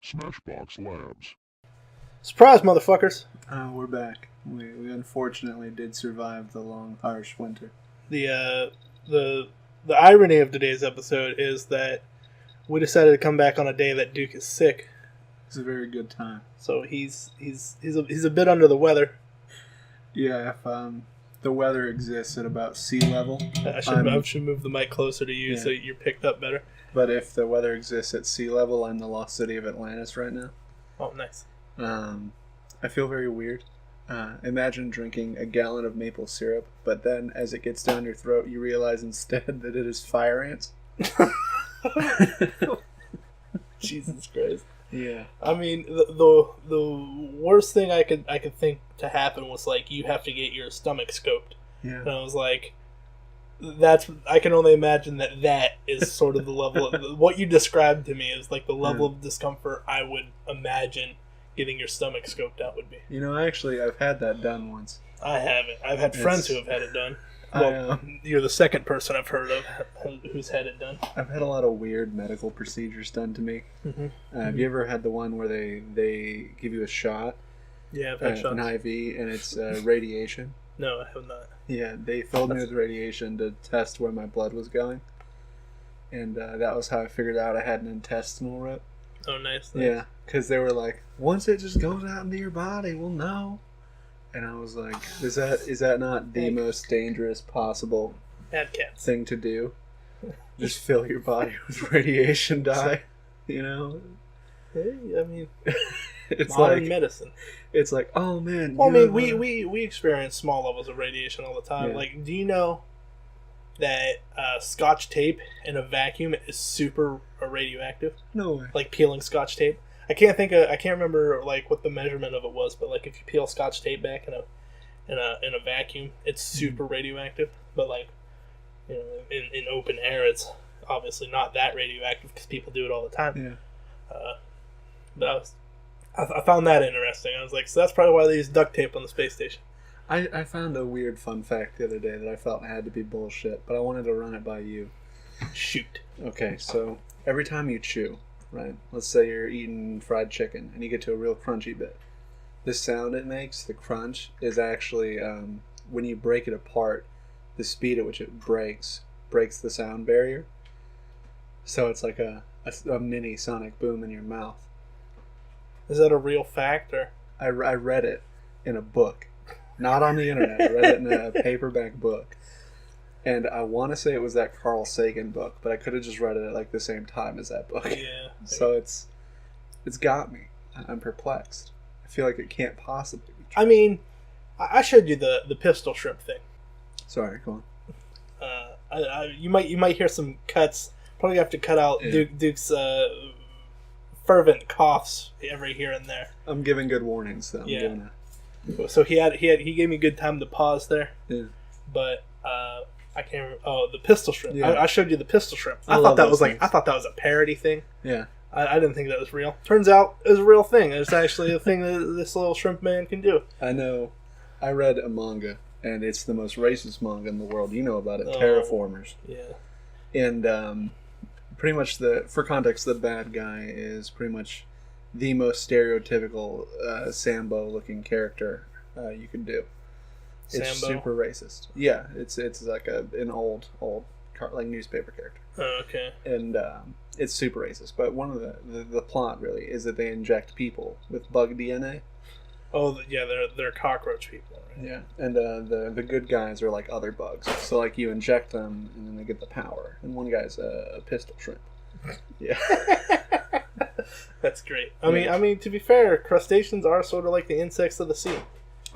Smashbox Labs. Surprise, motherfuckers! We're back. We unfortunately did survive the long, harsh winter. The irony of today's episode is that we decided to come back on a day that Duke is sick, It's a very good time. so he's a bit under the weather. Yeah, if the weather exists at about sea level, I should move the mic closer to you so you're picked up better. but if the weather exists at sea level, I'm the lost city of Atlantis right now. Oh, nice. I feel very weird. Imagine drinking a gallon of maple syrup, but then as it gets down your throat, you realize instead that it is fire ants. Jesus Christ. Yeah. I mean, the worst thing I could think to happen was like you have to get your stomach scoped. Yeah. And I was like, I can only imagine that is sort of the level of what you described to me is like the level of discomfort I would imagine getting your stomach scoped out would be. You know, actually, I've had that done once. I haven't. I've had friends who have had it done. Well, you're the second person I've heard of who's had it done. I've had a lot of weird medical procedures done to me. Mm-hmm. Have you ever had the one where they give you a shot? Yeah, I've had shots. An IV, and it's radiation? No, I have not. Yeah, they filled me with radiation to test where my blood was going. And that was how I figured out I had an intestinal rip. Oh, nice. Yeah, because they were like, once it just goes out into your body, we'll know. And I was like, is that not the most dangerous possible thing to do? Just fill your body with radiation dye, you know? Hey, I mean, it's modern like medicine. It's like, oh man. Well, I mean, we experience small levels of radiation all the time. Yeah. Like, do you know that Scotch tape in a vacuum is super radioactive? No way. Like peeling Scotch tape. I can't remember like what the measurement of it was, but like if you peel Scotch tape back in a vacuum, it's super radioactive. But like, you know, in open air, it's obviously not that radioactive because people do it all the time. Yeah. But I found that interesting. I was like, so that's probably why they use duct tape on the space station. I found a weird fun fact the other day that I felt had to be bullshit, but I wanted to run it by you. Shoot. Okay, so every time you chew, right? Let's say you're eating fried chicken and you get to a real crunchy bit. The sound it makes, the crunch, is actually when you break it apart, the speed at which it breaks the sound barrier. So it's like a mini sonic boom in your mouth. Is that a real fact or? I read it in a book. Not on the internet. I read it in a paperback book. And I want to say it was that Carl Sagan book, but I could have just read it at like the same time as that book. Yeah. So it's got me. I'm perplexed. I feel like it can't possibly be true. I mean, I showed you the pistol shrimp thing. Sorry, go on. You might hear some cuts. Probably have to cut out Duke's fervent coughs every here and there. I'm giving good warnings, though. Yeah. So he gave me good time to pause there. Yeah. But I can't remember. Oh, the pistol shrimp. Yeah. I showed you the pistol shrimp. I thought that was things. I thought that was a parody thing. Yeah. I didn't think that was real. Turns out it was a real thing. It's actually a thing that this little shrimp man can do. I know. I read a manga, and it's the most racist manga in the world. You know about it, Terraformers. Yeah. And pretty much for context, the bad guy is pretty much the most stereotypical Sambo-looking character you could do. It's Sambo? super racist. Yeah, it's like an old like newspaper character. Oh, okay. And it's super racist. But one of the plot really is that they inject people with bug DNA. Oh, yeah, they're cockroach people, right? Yeah, and the good guys are like other bugs. So like you inject them, and then they get the power. And one guy's a pistol shrimp. Yeah. That's great. I mean, to be fair, crustaceans are sort of like the insects of the sea.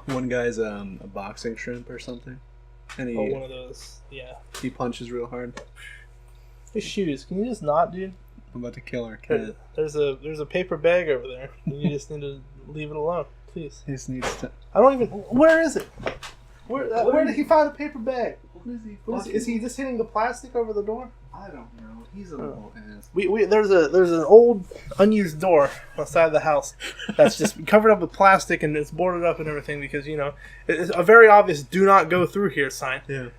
One guy's a boxing shrimp or something, and one of those. Yeah. He punches real hard. His shoes. Can you just not, dude? I'm about to kill our cat. There's a paper bag over there. You just need to leave it alone, please. He just needs to. I don't even. Where is it? Where did he find a paper bag? What Is he just hitting the plastic over the door? I don't know. He's a little ass. There's an old unused door outside the house that's just covered up with plastic and it's boarded up and everything because it's a very obvious "do not go through here" sign. Yeah.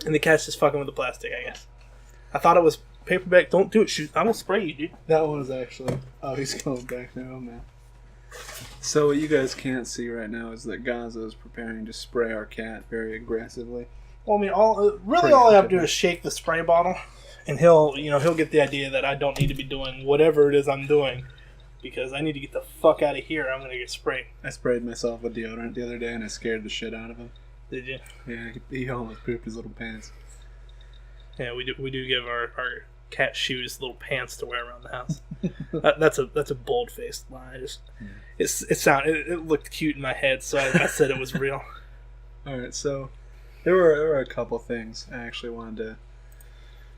And the cat's just fucking with the plastic, I guess. I thought it was paperback. Don't do it. Shoot, I will spray you, dude. That one was actually... Oh, he's going back now, man. So what you guys can't see right now is that Gaza is preparing to spray our cat very aggressively. Well, I mean, all I have to do is shake the spray bottle, and he'll get the idea that I don't need to be doing whatever it is I'm doing, because I need to get the fuck out of here. I'm gonna get sprayed. I sprayed myself with deodorant the other day, and I scared the shit out of him. Did you? Yeah, he almost pooped his little pants. Yeah, we do give our cat shoes little pants to wear around the house. That's a bold faced lie. It looked cute in my head, so I said it was real. All right, so there were a couple things I actually wanted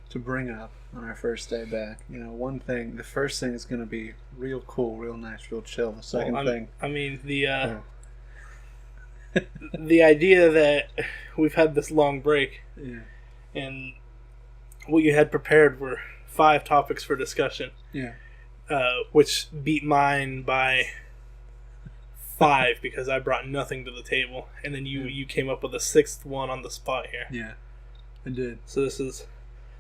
to bring up on our first day back. You know, one thing, the first thing is going to be real cool, real nice, real chill. The second thing, I mean the idea that we've had this long break, yeah, and what you had prepared were 5 topics for discussion, yeah, which beat mine by 5 because I brought nothing to the table, and then you came up with a 6th one on the spot here. Yeah, I did. So this is,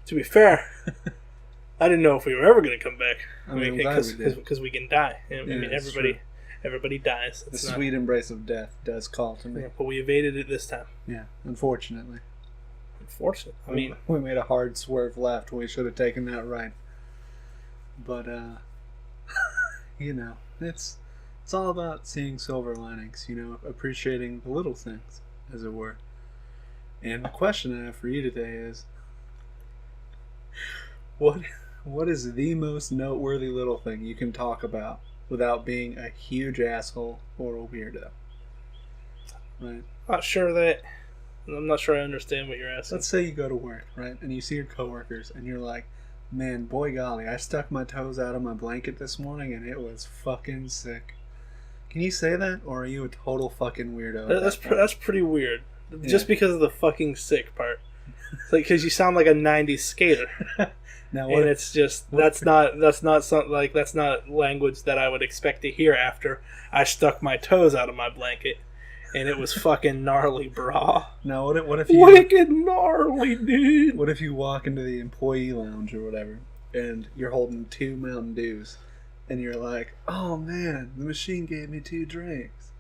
to be fair, I didn't know if we were ever going to come back. I mean, because we can die. I mean, true. Everybody dies. The sweet embrace of death does call to me. Yeah, but we evaded it this time. Yeah, unfortunately. I mean, we made a hard swerve left when we should have taken that right. But you know, it's all about seeing silver linings. You know, appreciating the little things, as it were. And the question I have for you today is, what is the most noteworthy little thing you can talk about without being a huge asshole or a weirdo? Right? I'm not sure I understand what you're asking. Let's say you go to work, right, and you see your coworkers, and you're like, man, boy golly, I stuck my toes out of my blanket this morning, and it was fucking sick. Can you say that, or are you a total fucking weirdo? That's pretty weird. Yeah. Just because of the fucking sick part. It's like, because you sound like a 90s skater. Now, and it's just, that's not language that I would expect to hear after I stuck my toes out of my blanket. And it was fucking gnarly, brah. Now, what if you... Wicked gnarly, dude. What if you walk into the employee lounge or whatever, and you're holding 2 Mountain Dews, and you're like, oh man, the machine gave me 2 drinks.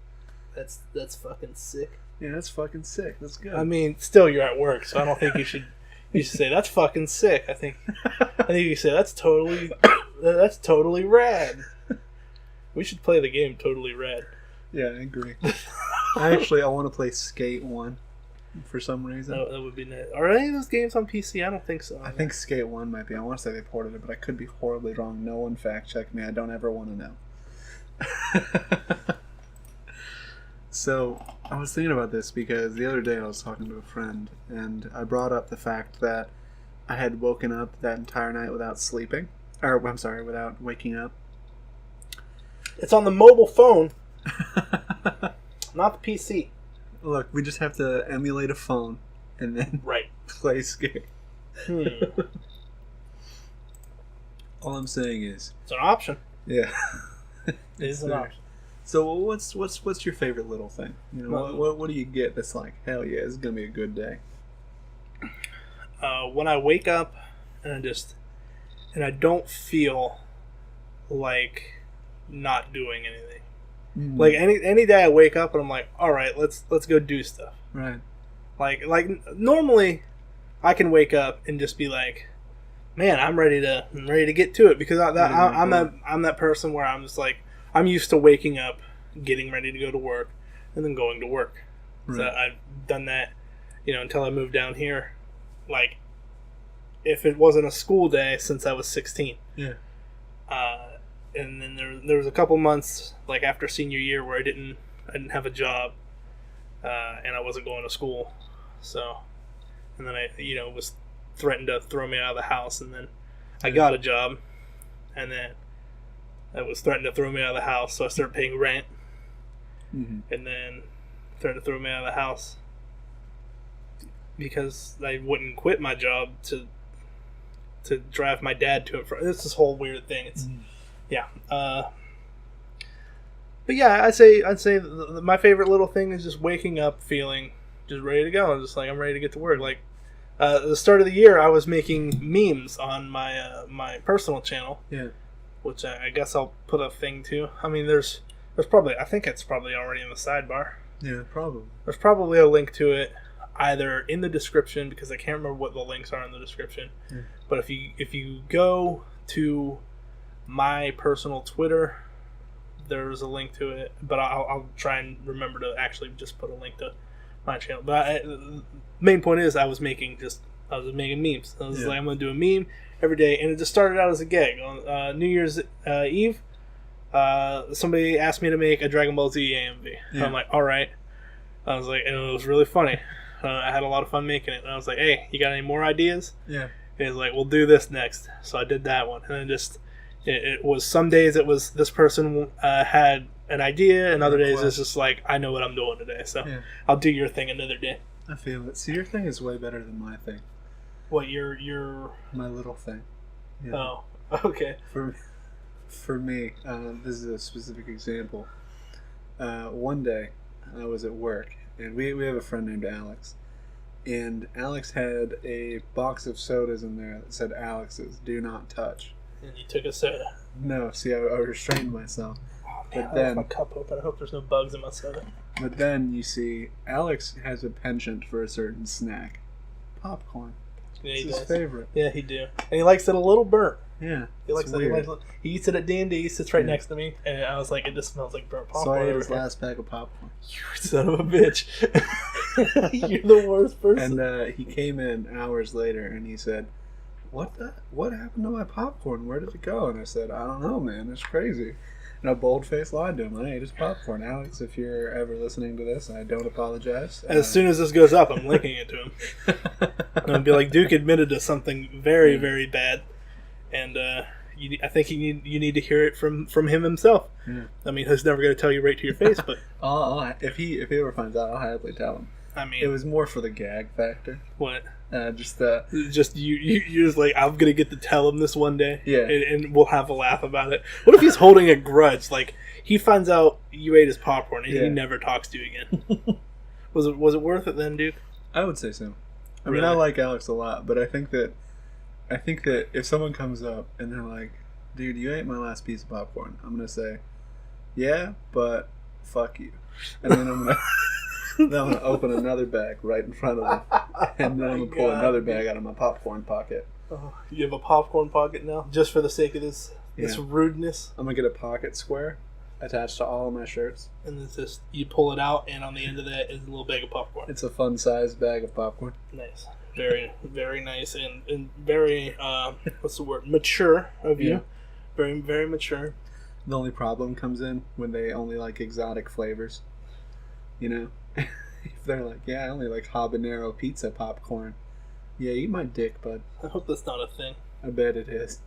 That's fucking sick. Yeah, that's fucking sick. That's good. I mean, still, you're at work, so I don't think you should say, that's fucking sick. I think you say, that's totally rad. We should play the game Totally Rad. Yeah, I agree. Actually, I want to play Skate 1 for some reason. That would be nice. Are any of those games on PC? I don't think so. I think Skate 1 might be. I want to say they ported it, but I could be horribly wrong. No one fact check me. I don't ever want to know. So, I was thinking about this because the other day I was talking to a friend, and I brought up the fact that I had woken up that entire night without sleeping. Or, I'm sorry, without waking up. It's on the mobile phone. Not the PC. Look, we just have to emulate a phone and then play Skate. All I'm saying is, it's an option. Yeah, it is an option. So what's your favorite little thing? You know, what do you get that's like, hell yeah, it's gonna be a good day? When I wake up and I don't feel like not doing anything. Like any day I wake up and I'm like, all right, let's go do stuff. Right. Like normally, I can wake up and just be like, man, I'm ready to get to it, because I'm that person where I'm just like, I'm used to waking up, getting ready to go to work, and then going to work. Right. So I've done that, until I moved down here. Like, if it wasn't a school day since I was 16. Yeah. And then there was a couple months, like after senior year, where I didn't have a job, and I wasn't going to school. So, and then I was threatened to throw me out of the house, and then I got a job, and then I was threatened to throw me out of the house, so I started paying rent, and then threatened to throw me out of the house because I wouldn't quit my job to drive my dad to and from. It's this whole weird thing. It's yeah. But yeah, I'd say my favorite little thing is just waking up feeling just ready to go. I'm just like, I'm ready to get to work. Like the start of the year, I was making memes on my personal channel. Yeah. Which I guess I'll put a thing to. I mean, there's probably, I think it's probably already in the sidebar. Yeah, probably. There's probably a link to it either in the description, because I can't remember what the links are in the description. Yeah. But if you go to my personal Twitter, there's a link to it. But I'll try and remember to actually just put a link to my channel. But the main point is I was making memes. I was like, I'm going to do a meme every day, and it just started out as a gag. On New Year's Eve, somebody asked me to make a Dragon Ball Z AMV. Yeah. I'm like, all right. I was like, and it was really funny. I had a lot of fun making it, and I was like, hey, you got any more ideas? Yeah. And he's like, we'll do this next. So I did that one, and then just it was, some days it was this person had an idea, and other days it's just like, I know what I'm doing today, so I'll do your thing another day. I feel it. See, your thing is way better than my thing. What, your my little thing? Yeah. Oh, okay. For me, this is a specific example. One day, I was at work, and we have a friend named Alex, and Alex had a box of sodas in there that said Alex's do not touch. And you took a soda. No, see, I restrained myself. Oh, man, but then, I left my cup open. I hope there's no bugs in my soda. But then, you see, Alex has a penchant for a certain snack. Popcorn. Yeah, it's his favorite. Yeah, he do. And he likes it a little burnt. Yeah. He likes it. He eats it at D&D. He sits right next to me. And I was like, it just smells like burnt popcorn. So I ate his last pack of popcorn. You son of a bitch. You're the worst person. And he came in hours later and he said, what happened to my popcorn? Where did it go? And I said, I don't know, man. It's crazy. And I bold-faced lied to him. I ate his popcorn. Alex, if you're ever listening to this, I don't apologize. As soon as this goes up, I'm linking it to him. And I'll be like, Duke admitted to something very, very bad. And I think you need to hear it from him himself. Yeah. I mean, he's never going to tell you right to your face, but... if he ever finds out, I'll happily tell him. I mean... It was more for the gag factor. What? Just you're just like, I'm gonna get to tell him this one day, yeah, and we'll have a laugh about it. What if he's holding a grudge? Like, he finds out you ate his popcorn and he never talks to you again. Was it worth it then, dude? I would say so. I mean, I like Alex a lot, but I think that if someone comes up and they're like, "Dude, you ate my last piece of popcorn," I'm gonna say, "Yeah, but fuck you," and then I'm gonna open another bag right in front of them, and then I'm gonna pull another bag out of my popcorn pocket. Oh, you have a popcorn pocket now, just for the sake of this rudeness. I'm gonna get a pocket square attached to all of my shirts, and it's just, you pull it out, and on the end of that is a little bag of popcorn. It's a fun-sized bag of popcorn. Nice, very, very nice, and very what's the word? Mature of you. Very, very mature. The only problem comes in when they only like exotic flavors. You know, if they're like, yeah, I only like habanero pizza popcorn. Yeah, eat my dick, bud. I hope that's not a thing. I bet it is.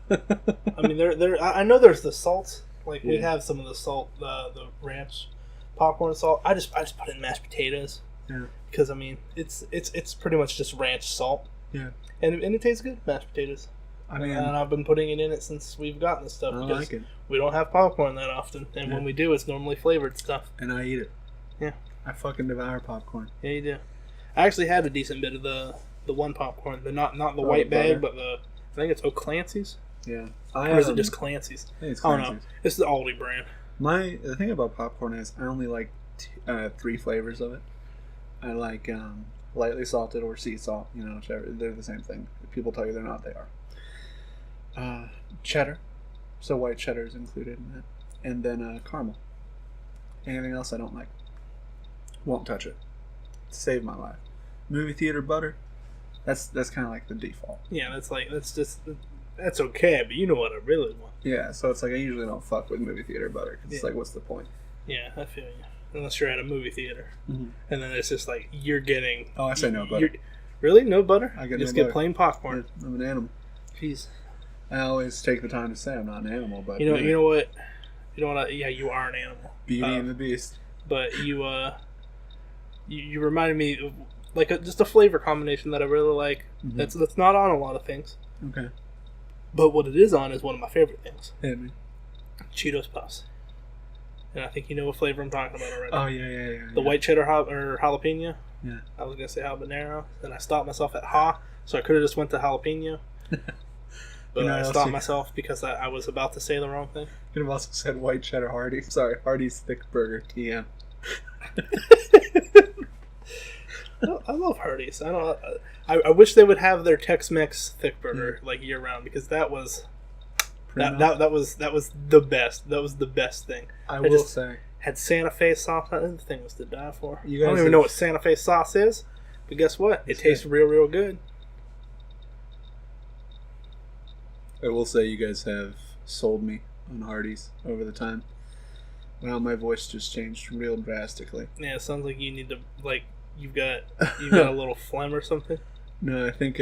I mean, I know there's the salt. Like, we have some of the salt, the ranch popcorn salt. I just put it in mashed potatoes. Yeah. Because, I mean, it's pretty much just ranch salt. Yeah. And it tastes good, mashed potatoes. I mean, and I've been putting it in it since we've gotten this stuff. I like it. We don't have popcorn that often, and when we do, it's normally flavored stuff. And I eat it. Yeah. I fucking devour popcorn. Yeah, you do. I actually had a decent bit of the one popcorn, not the white bag, but I think it's O'Clancy's. Yeah. Or is it just Clancy's? I think it's Clancy's. Oh no, it's the Aldi brand. The thing about popcorn is I only like 3 flavors of it. I like lightly salted or sea salt. You know, whichever. They're the same thing. If people tell you they're not, they are. Cheddar, so white cheddar is included in that, and then caramel. Anything else I don't like. Won't touch it. Saved my life. Movie theater butter. That's kind of like the default. Yeah, that's okay, but you know what I really want. Yeah, so it's like I usually don't fuck with movie theater butter because it's like, what's the point? Yeah, I feel you. Unless you're at a movie theater, and then it's just like you're getting. Oh, I say no butter. Really, no butter? I get just no get plain popcorn. I'm an animal. Jeez. I always take the time to say I'm not an animal, but you know what? Yeah, you are an animal. Beauty and the Beast. But you reminded me of like just a flavor combination that I really like. That's not on a lot of things. Okay. But what it is on is one of my favorite things. Hit me. Cheetos Puffs. And I think you know what flavor I'm talking about already. Oh yeah. The white cheddar or jalapeno. Yeah. I was gonna say habanero, then I stopped myself at ha, so I could have just went to jalapeno. But I stopped myself because I was about to say the wrong thing. You could have also said white cheddar Hardee's. Sorry, Hardee's thick burger. TM. I love Hardee's. I wish they would have their Tex-Mex thick burger like year round, because that was that was the best. That was the best thing. I will say, had Santa Fe sauce on it. The thing was to die for. You guys I don't even know what Santa Fe sauce is, but guess what? It tastes real good. I will say, you guys have sold me on Hardee's over the time. Wow, my voice just changed real drastically. Yeah, it sounds like you need to you've got a little phlegm or something. No, I think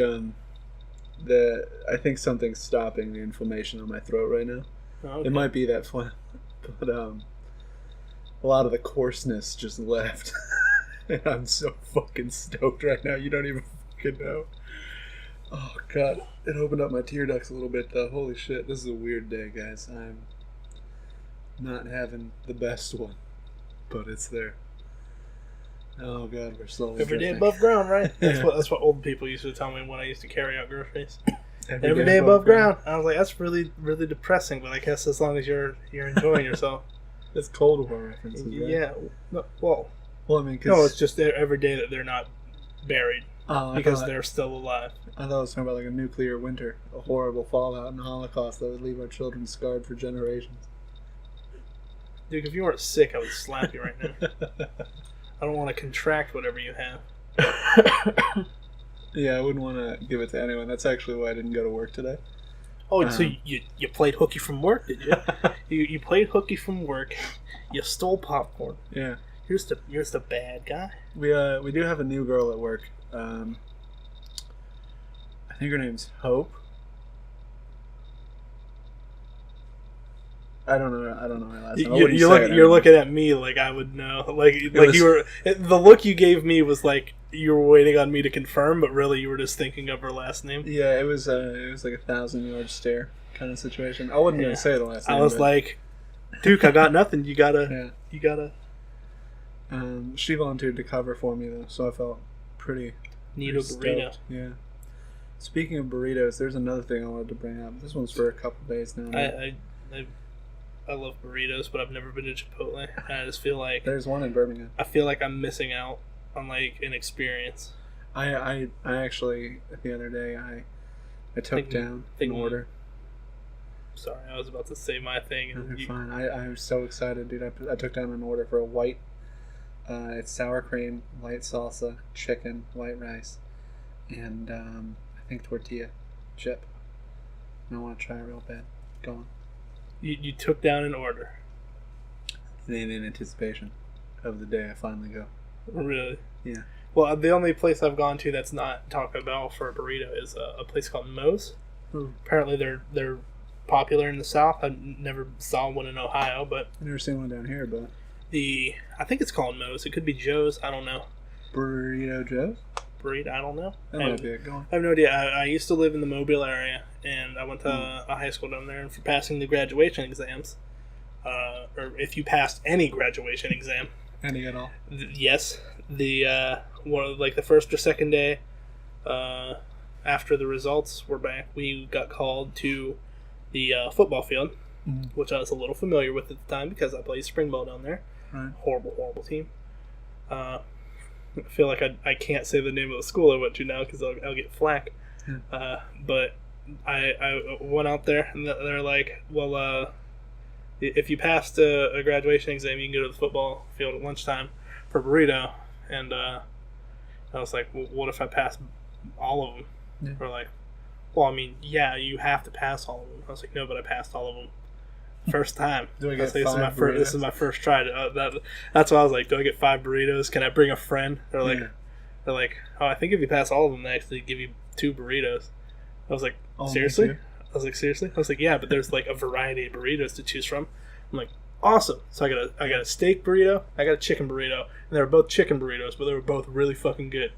something's stopping the inflammation on my throat right now. Oh, okay. It might be that phlegm, but a lot of the coarseness just left, and I'm so fucking stoked right now. You don't even fucking know. Oh god, it opened up my tear ducts a little bit though. Holy shit, this is a weird day, guys. I'm not having the best one, but it's there. Oh god, we're slowly every day drifting. above ground, right? That's what old people used to tell me when I used to carry out groceries. Every day above ground. I was like, that's really depressing, but I guess as long as you're enjoying yourself. It's Cold War references, right? Yeah. No, well, I mean, no, it's just every day that they're not buried because they're they're still alive. I thought it was talking about like a nuclear winter, a horrible fallout and Holocaust that would leave our children scarred for generations. Dude, if you weren't sick, I would slap you right now. I don't want to contract whatever you have. Yeah, I wouldn't want to give it to anyone. That's actually why I didn't go to work today. Oh, so you played hooky from work, did you? you played hooky from work. You stole popcorn. Yeah. Here's the bad guy. We do have a new girl at work. I think her name's Hope. I don't know her last name. You're looking at me like I would know. You were. The look you gave me was like you were waiting on me to confirm, but really you were just thinking of her last name. Yeah, it was like a 1,000-yard stare kind of situation. I wasn't gonna say the last name. I was like, Duke, I got nothing. You gotta. She volunteered to cover for me though, so I felt pretty. Neato burrito. Yeah. Speaking of burritos, there's another thing I wanted to bring up. This one's for a couple days now. I love burritos, but I've never been to Chipotle. And I just feel like there's one in Birmingham. I feel like I'm missing out on like an experience. I actually the other day I took down an order. Sorry, I was about to say my thing. And you're fine. I was so excited, dude. I took down an order for a white. It's sour cream, white salsa, chicken, white rice, and I think tortilla chip. And I want to try it real bad. Go on. You took down an order. In anticipation of the day I finally go. Really? Yeah. Well, the only place I've gone to that's not Taco Bell for a burrito is a place called Moe's. Apparently they're popular in the South. I never saw one in Ohio, but I've never seen one down here, but I think it's called Moe's. It could be Joe's. I don't know. Burrito Joe's? Burrito? I don't know. That might be it. Go on. I have no idea. I used to live in the Mobile area, and I went to a high school down there. And for passing the graduation exams, or if you passed any graduation exam, any at all, yes, the the first or second day after the results were back, we got called to the football field, which I was a little familiar with at the time because I played spring ball down there. Right. Horrible team. I feel like I can't say the name of the school I went to now because I'll get flack. But I went out there and they're like, well, if you passed a graduation exam, you can go to the football field at lunchtime for burrito. And I was like, well, what if I pass all of them? Yeah. We're like, well, I mean, yeah, you have to pass all of them. I was like, no, but I passed all of them. First time. Do I get this is my first try. That's why I was like, do I get 5 burritos? Can I bring a friend? They're like, oh, I think if you pass all of them, they actually give you 2 burritos. I was like, seriously? I was like, seriously? I was like, yeah, but there's like a variety of burritos to choose from. I'm like, awesome. So I got a steak burrito, I got a chicken burrito, and they were both chicken burritos, but they were both really fucking good.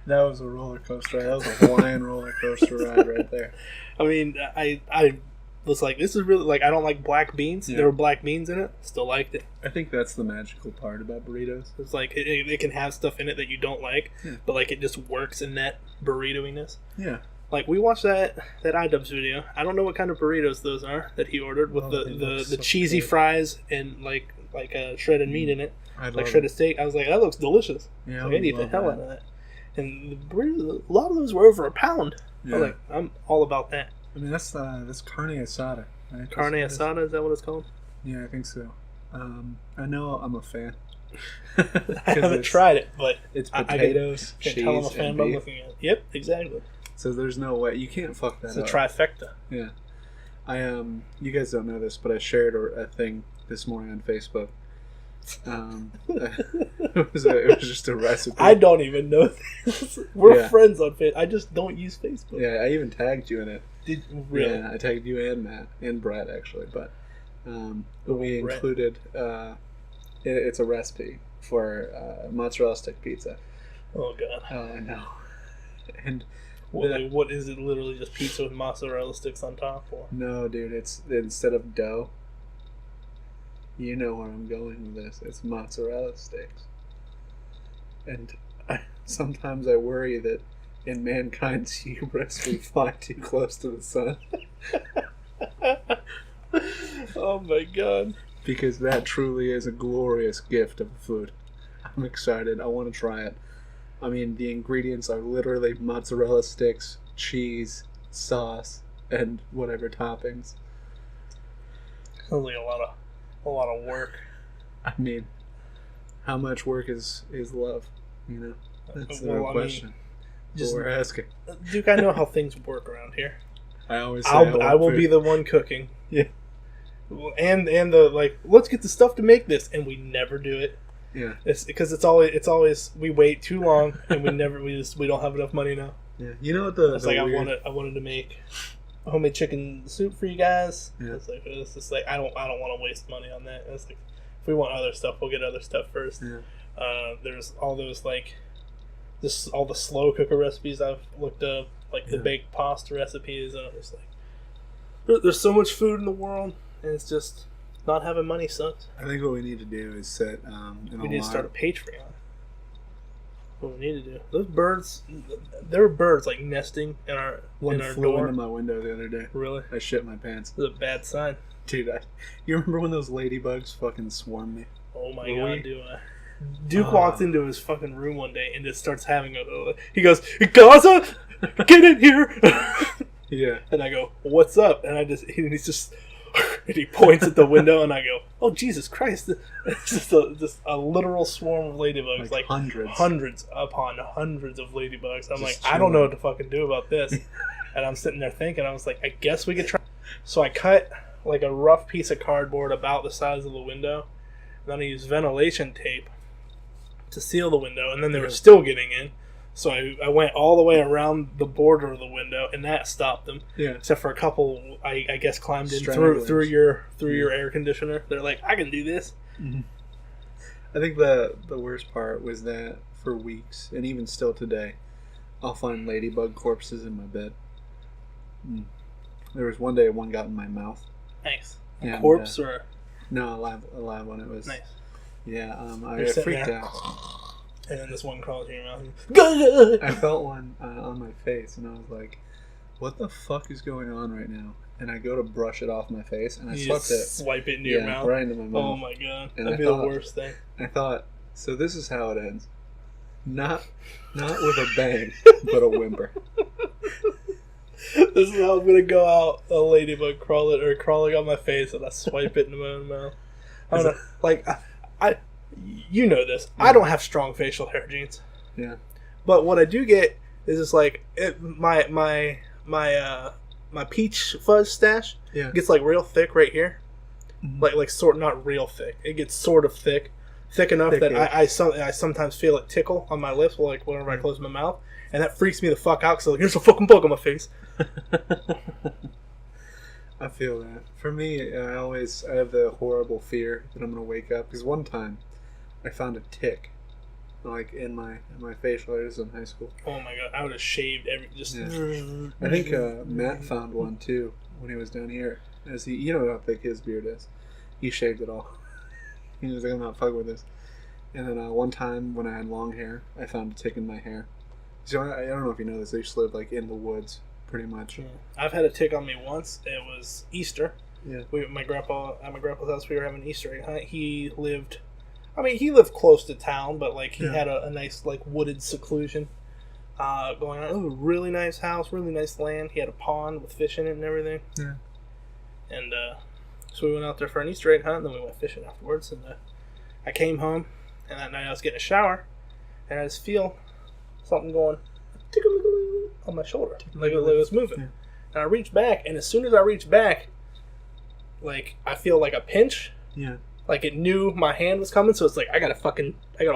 That was a roller coaster ride. That was a Hawaiian roller coaster ride right there. I mean, I was like, this is really, like, I don't like black beans. Yeah. There were black beans in it. Still liked it. I think that's the magical part about burritos. It's like, it can have stuff in it that you don't like, but, like, it just works in that burrito-iness. Yeah. Like, we watched that iDubbbz video. I don't know what kind of burritos those are that he ordered with the cheesy fries and, like shredded meat in it. Like shredded steak. I was like, that looks delicious. Yeah, I need the hell out of that. And the burritos, a lot of those were over £1. Yeah. I was like, I'm all about that. I mean, that's carne asada. Right? Carne asada, is that what it's called? Yeah, I think so. I know I'm a fan. I haven't tried it, but it's potatoes, I can't cheese, tell I'm a fan and by beef. looking at it. Yep, exactly. So there's no way you can't fuck that It's up. a trifecta. Yeah, you guys don't know this, but I shared a thing this morning on Facebook. It was just a recipe. I don't even know this. We're friends on Facebook. I just don't use Facebook. Yeah, I even tagged you in it. Did really? Yeah, I tagged you and Matt and Brett actually, but we included it's a recipe for mozzarella stick pizza. Oh god. Oh, I know. And what is it? Literally just pizza with mozzarella sticks on top? Or? No, dude. It's instead of dough. You know where I'm going with this. It's mozzarella sticks. And sometimes I worry that in mankind's hubris we fly too close to the sun. Oh my god. Because that truly is a glorious gift of food. I'm excited. I want to try it. I mean, the ingredients are literally mozzarella sticks, cheese, sauce, and whatever toppings. Sounds like a lot of work. I mean, how much work is love? You know, that's the real question. We're asking. Duke, I know how things work around here. I always say I will be the one cooking. Yeah. And the like, let's get the stuff to make this, and we never do it. Yeah. It's because it's always we wait too long, and we don't have enough money now. Yeah. You know what I wanted to make homemade chicken soup for you guys. Yeah. It's just like I don't want to waste money on that. It's like if we want other stuff, we'll get other stuff first. Yeah. There's all those all the slow cooker recipes I've looked up, like the baked pasta recipes, and I'm just like, there's so much food in the world, and it's just not having money sucks. I think what we need to do is set we need to start a Patreon. What we need to do. Those birds, there were birds like nesting in our flew door. into my window the other day. Really? I shit my pants. It's a bad sign. Dude, you remember when those ladybugs fucking swarmed me? Oh my god, do I? Duke walks into his fucking room one day and just starts having he goes, Gaza, get in here. Yeah. And I go, what's up? And he's just, and he points at the window, and I go, oh Jesus Christ! It's just a literal swarm of ladybugs, like hundreds upon hundreds of ladybugs. I'm like, I don't know what to fucking do about this. And I'm sitting there thinking, I was like, I guess we could try. So I cut like a rough piece of cardboard about the size of the window, and then I used ventilation tape to seal the window, and then they were still getting in. So I went all the way around the border of the window, and that stopped them. Yeah. Except for a couple, I guess, climbed in through your air conditioner. They're like, I can do this. Mm-hmm. I think the worst part was that for weeks, and even still today, I'll find ladybug corpses in my bed. There was one day one got in my mouth. Nice. A corpse or? No, a live one. It was nice. Yeah, I freaked out. And then this one crawled in your mouth. I felt one on my face, and I was like, what the fuck is going on right now? And I go to brush it off my face, and I swipe it into your mouth? Right into my mouth. Oh my god. That'd be the worst thing. I thought, so this is how it ends. Not with a bang, but a whimper. This is how I'm gonna go out. A ladybug crawling on my face, and I swipe it into my own mouth. I don't know. Like, you know this. Yeah. I don't have strong facial hair genes. Yeah. But what I do get is just like my peach fuzz stash gets like real thick right here. Mm-hmm. Like sort not real thick. It gets sort of thick enough that I sometimes feel it tickle on my lips, like whenever I close my mouth, and that freaks me the fuck out. So like, here's a fucking bug on my face. I feel that. For me, I have the horrible fear that I'm gonna wake up, because one time I found a tick, like in my facial hairs in high school. Oh my god! I would have shaved every. I think Matt found one too when he was down here. As he, you know how thick his beard is. He shaved it all. He was like, I'm not fucking with this. And then one time when I had long hair, I found a tick in my hair. So I don't know if you know this. They used to live like in the woods, pretty much. Yeah. I've had a tick on me once. It was Easter. Yeah. At my grandpa's house, we were having an Easter egg hunt. He lived close to town, but like he had a nice like wooded seclusion going on. It was a really nice house, really nice land. He had a pond with fish in it and everything. Yeah. And so we went out there for an Easter egg hunt, and then we went fishing afterwards. And I came home, and that night I was getting a shower, and I just feel something going on my shoulder, like it was moving. Yeah. And I reach back, and as soon as I reach back, like I feel like a pinch. Yeah. Like it knew my hand was coming, so it's like I gotta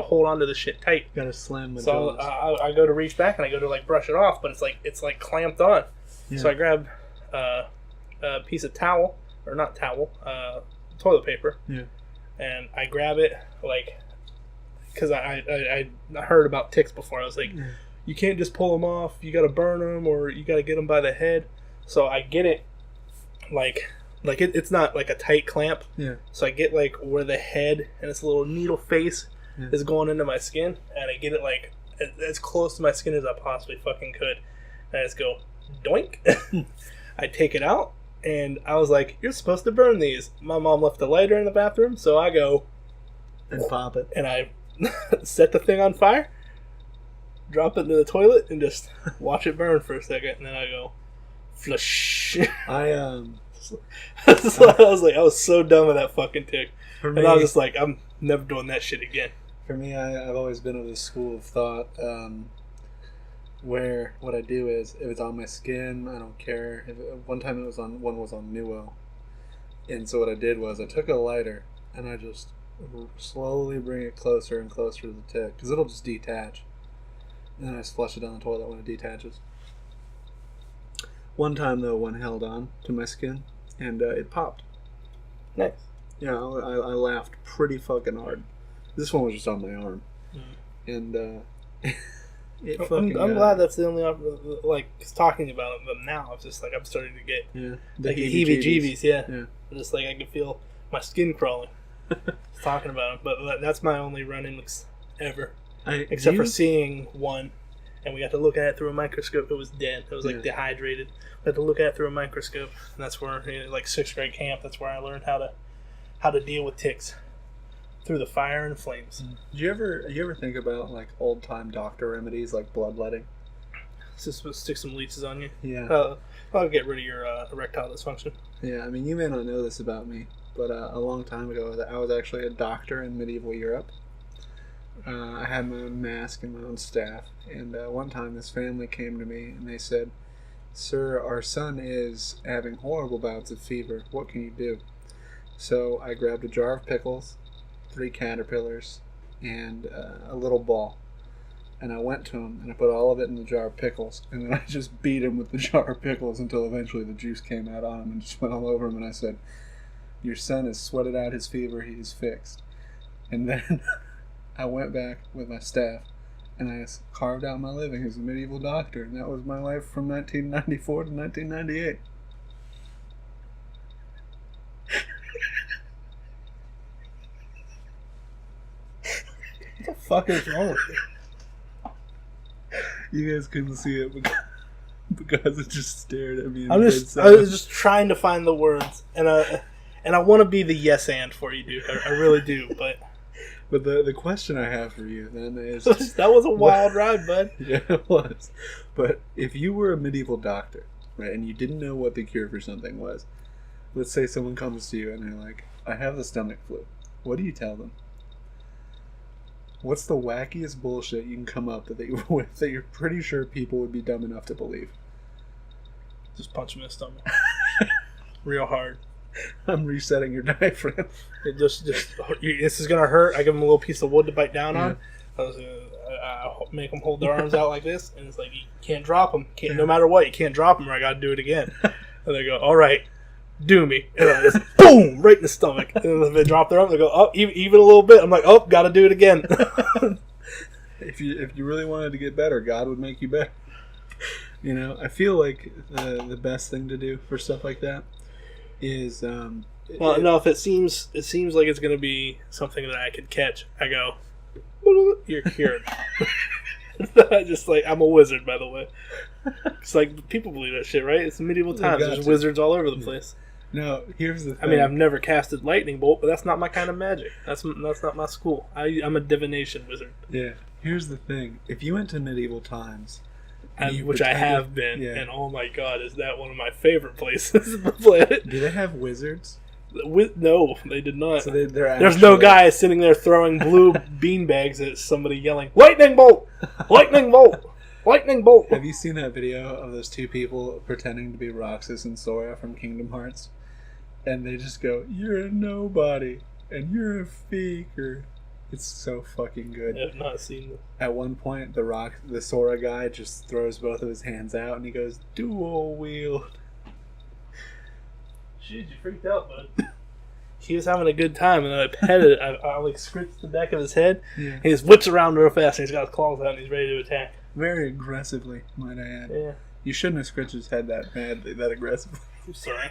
hold on to this shit tight. Gotta slam my jaws. So I go to reach back and I go to like brush it off, but it's like clamped on. Yeah. So I grab a piece of towel, or not towel, toilet paper. Yeah. And I grab it like, because I heard about ticks before. I was like, you can't just pull them off. You gotta burn them, or you gotta get them by the head. So I get it like it's not like a tight clamp. Yeah. So I get like where the head and its little needle face is going into my skin, and I get it like as close to my skin as I possibly fucking could. And I just go doink. I take it out, and I was like, "You're supposed to burn these." My mom left the lighter in the bathroom, so I go and pop it, and I set the thing on fire, drop it into the toilet, and just watch it burn for a second, and then I go flush. I was so done with that fucking tick. And I was just like, I'm never doing that shit again. For me, I've always been of this school of thought where what I do is, if it's on my skin, I don't care. One time one was on new oil. And so what I did was I took a lighter and I just slowly bring it closer and closer to the tick, because it'll just detach. And then I just flush it down the toilet when it detaches. One time, though, one held on to my skin, and it popped. Nice. Yeah, I laughed pretty fucking hard. This one was just on my arm. And I'm glad that's the only, like, cause talking about them now, it's just like I'm starting to get the like heebie-jeebies, yeah. Just like I can feel my skin crawling talking about them. But that's my only run-in ever. Except for seeing one, and we got to look at it through a microscope. It was dead. It was like dehydrated. We had to look at it through a microscope, and that's where, like 6th grade camp, that's where I learned how to deal with ticks through the fire and flames. Do you ever think about like old time doctor remedies like bloodletting? Just stick some leeches on you. Yeah. I'll get rid of your erectile dysfunction. Yeah, I mean, you may not know this about me, but a long time ago, I was actually a doctor in medieval Europe. I had my own mask and my own staff, and one time this family came to me and they said, "Sir, our son is having horrible bouts of fever. What can you do?" So I grabbed a jar of pickles, 3 caterpillars, and a little ball. And I went to him and I put all of it in the jar of pickles, and then I just beat him with the jar of pickles until eventually the juice came out on him and just went all over him. And I said, "Your son has sweated out his fever. He is fixed." And then I went back with my staff and I just carved out my living as a medieval doctor, and that was my life from 1994 to 1998. What the fuck is wrong with you? You guys couldn't see it because it just stared at me. I was just trying to find the words, and I want to be the yes and for you, dude. I really do, but the question I have for you then is that was a wild ride, bud. Yeah, it was. But if you were a medieval doctor, right, and you didn't know what the cure for something was, let's say someone comes to you and they're like, "I have the stomach flu." What do you tell them? What's the wackiest bullshit you can come up with that you're pretty sure people would be dumb enough to believe? Just punch him in the stomach. Real hard. I'm resetting your diaphragm. This is going to hurt. I give them a little piece of wood to bite down on. I make them hold their arms out like this, and it's like, you can't drop them. No matter what, you can't drop them or I got to do it again. And they go, "All right, do me." And I just, boom, right in the stomach. And if they drop their arm, they go, "Oh, even a little bit." I'm like, "Oh, got to do it again." If you really wanted to get better, God would make you better. You know, I feel like the best thing to do for stuff like that is Well, no, if it seems like it's gonna be something that I could catch, I go, you're cured. I just like, I'm a wizard, by the way. It's like, people believe that shit, right? It's medieval times. There's wizards all over the place. No, here's the thing. I mean, I've never casted lightning bolt, but that's not my kind of magic. That's not my school. I'm a divination wizard. Yeah. Here's the thing. If you went to medieval times, which I have been, and oh my god, is that one of my favorite places on the planet? Do they have wizards? No, they did not. So they're actually... There's no guy sitting there throwing blue beanbags at somebody yelling, "Lightning bolt! Lightning bolt! Lightning bolt!" Have you seen that video of those two people pretending to be Roxas and Sora from Kingdom Hearts? And they just go, "You're a nobody, and you're a faker." It's so fucking good. I have not seen this. At one point, the Sora guy just throws both of his hands out, and he goes, "Dual wield." Shit, you freaked out, bud. He was having a good time, and then I petted it. I like scratched the back of his head, and he just whips around real fast, and he's got his claws out, and he's ready to attack. Very aggressively, might I add. Yeah. You shouldn't have scratched his head that badly, that aggressively. I'm sorry.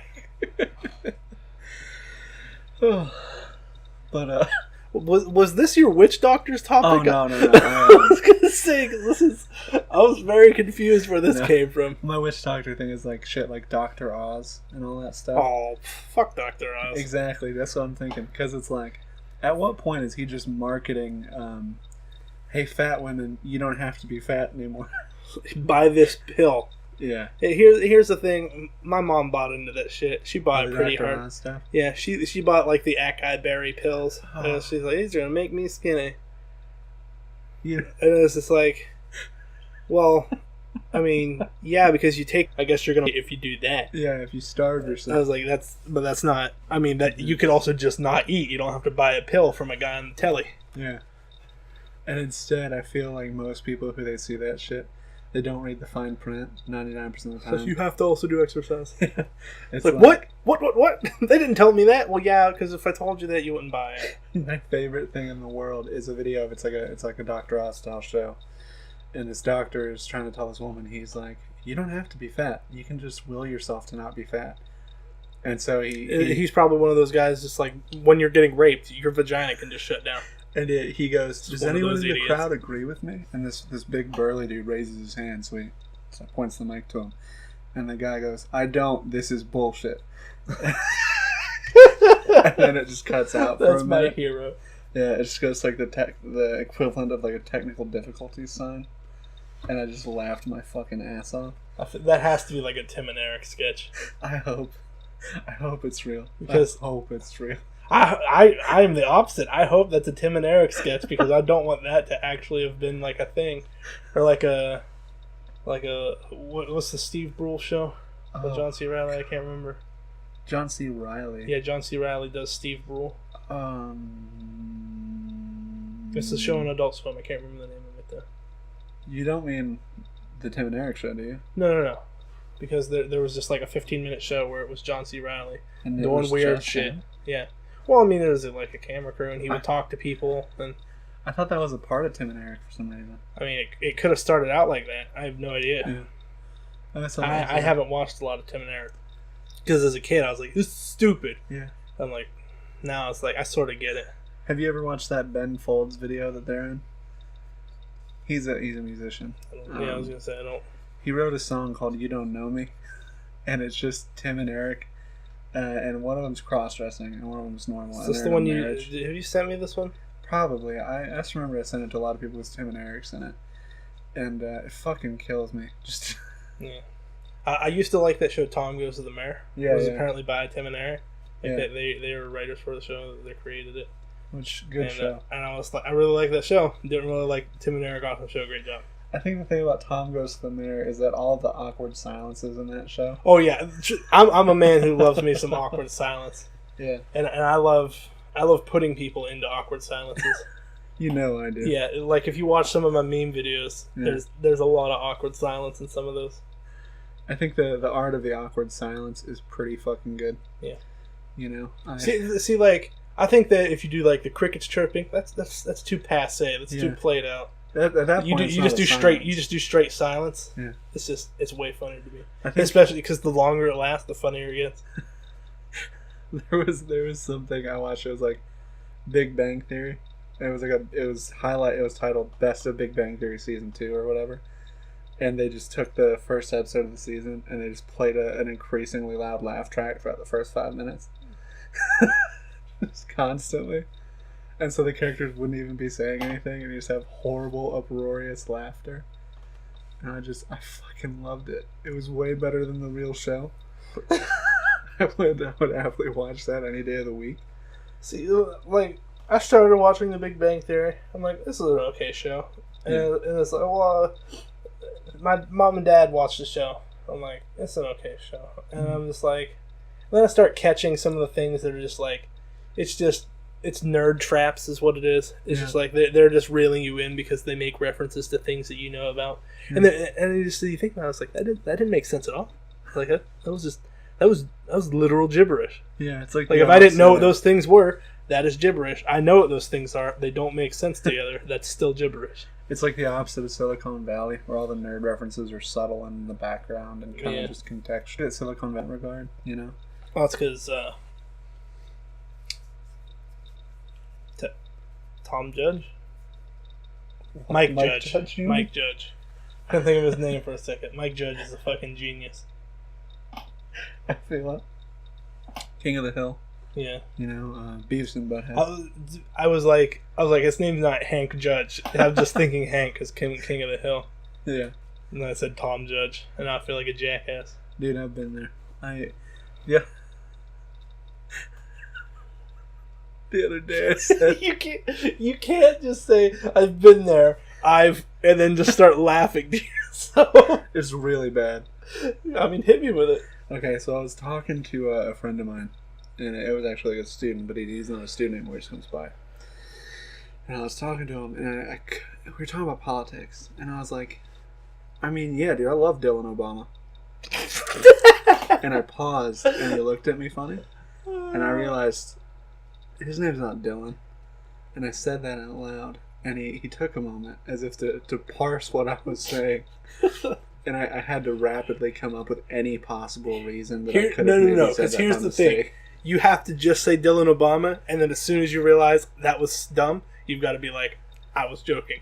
But, Was this your witch doctor's topic? Oh, no. I was gonna say, 'cause I was very confused where this came from. My witch doctor thing is like shit like Dr. Oz and all that stuff. Oh, fuck Dr. Oz. Exactly, that's what I'm thinking. Because it's like, at what point is he just marketing, hey, fat women, you don't have to be fat anymore? Buy this pill. Yeah. Hey, here's the thing. My mom bought into that shit. She bought it pretty Dr. hard. Oz stuff? Yeah, she bought like the acai berry pills. Oh. And she's like, these are gonna make me skinny. Yeah. And it's just like, well, I mean, yeah, because I guess you're gonna if you do that. Yeah, if you starve yourself. I was like, that's not. I mean, that you could also just not eat. You don't have to buy a pill from a guy on the telly. Yeah. And instead, I feel like most people who they see that shit, they don't read the fine print 99% of the time. So you have to also do exercise. It's like, what? They didn't tell me that. Well, yeah, because if I told you that, you wouldn't buy it. My favorite thing in the world is a video of it's like a Dr. Oz style show, and this doctor is trying to tell this woman, he's like, you don't have to be fat. You can just will yourself to not be fat. And so he's probably one of those guys. Just like when you're getting raped, your vagina can just shut down. And he goes, does anyone in the crowd agree with me? And this big burly dude raises his hand, so he points the mic to him. And the guy goes, I don't, this is bullshit. And then it just cuts out for a minute. That's my hero. Yeah, it just goes like the equivalent of like a technical difficulties sign. And I just laughed my fucking ass off. That has to be like a Tim and Eric sketch. I hope it's real. I hope it's real. I am the opposite. I hope that's a Tim and Eric sketch because I don't want that to actually have been like a thing, or like a what's the Steve Brule show? Oh. John C. Reilly. I can't remember. John C. Reilly. Yeah, John C. Reilly does Steve Brule. It's a show on Adult Swim. I can't remember the name of it though. You don't mean the Tim and Eric show, do you? No. Because there was just like a 15-minute show where it was John C. Reilly doing weird shit. Him? Yeah. Well, I mean, it was like a camera crew, and he would talk to people. And I thought that was a part of Tim and Eric for some reason. I mean, it could have started out like that. I have no idea. Yeah. I haven't watched a lot of Tim and Eric because as a kid, I was like, "This is stupid." Yeah. I'm like, now it's like I sort of get it. Have you ever watched that Ben Folds video that they're in? He's a musician. I was gonna say I don't. He wrote a song called "You Don't Know Me," and it's just Tim and Eric. And one of them's cross-dressing, and one of them's normal. Is this the one have you sent me this one? Probably. I just remember I sent it to a lot of people with Tim and Eric's in it. And it fucking kills me. Just yeah. I used to like that show Tom Goes to the Mayor. Yeah, it was apparently by Tim and Eric. Yeah. They were writers for the show. They created it. Good show. And I was like, I really like that show. Didn't really like Tim and Eric off the show. Great job. I think the thing about Tom Goes to the Mayor is that all the awkward silences in that show. Oh yeah, I'm a man who loves me some awkward silence. Yeah, and I love putting people into awkward silences. You know I do. Yeah, like if you watch some of my meme videos, there's a lot of awkward silence in some of those. I think the art of the awkward silence is pretty fucking good. Yeah, you know. See, like I think that if you do like the crickets chirping, that's too passé. That's too played out. At that point, you just do straight silence. Yeah, it's way funnier to me, especially because the longer it lasts, the funnier it gets. There was something I watched. It was like Big Bang Theory. It was titled Best of Big Bang Theory Season 2 or whatever. And they just took the first episode of the season and they just played an increasingly loud laugh track throughout the first 5 minutes. Just constantly. And so the characters wouldn't even be saying anything and you just have horrible, uproarious laughter. And I fucking loved it. It was way better than the real show. I would happily watch that any day of the week. See, like, I started watching The Big Bang Theory. I'm like, this is an okay show. And it's like, well, my mom and dad watched the show. I'm like, it's an okay show. And I'm just like, then I start catching some of the things that are just like, it's nerd traps is what it is. It's just like, they're just reeling you in because they make references to things that you know about. And you think about it, it's like, that didn't make sense at all. Like, that was literal gibberish. Yeah, it's like if I didn't know what those things were, that is gibberish. I know what those things are. They don't make sense together. That's still gibberish. It's like the opposite of Silicon Valley, where all the nerd references are subtle and in the background and kind of just contextual. Silicon Valley regard, you know? Well, it's because Tom Judge? Mike Judge. Mike Judge. Couldn't think of his name for a second. Mike Judge is a fucking genius. I feel it. King of the Hill. Yeah. You know, Beavis and Butthead. I was like, his name's not Hank Judge. I'm just thinking Hank as King of the Hill. Yeah. And then I said Tom Judge, and I feel like a jackass. Dude, I've been there. Yeah. The other day I said... you can't just say, I've been there, and then just start laughing to yourself. It's really bad. I mean, hit me with it. Okay, so I was talking to a friend of mine, and it was actually a student, but he's not a student anymore, he just comes by. And I was talking to him, and we were talking about politics, and I was like, I mean, yeah, dude, I love Dylan Obama. And I paused, and he looked at me funny, and I realized, his name's not Dylan. And I said that out loud, and he took a moment, as if to parse what I was saying. And I had to rapidly come up with any possible reason that I could have No, because here's the thing. You have to just say Dylan Obama, and then as soon as you realize that was dumb, you've got to be like, I was joking.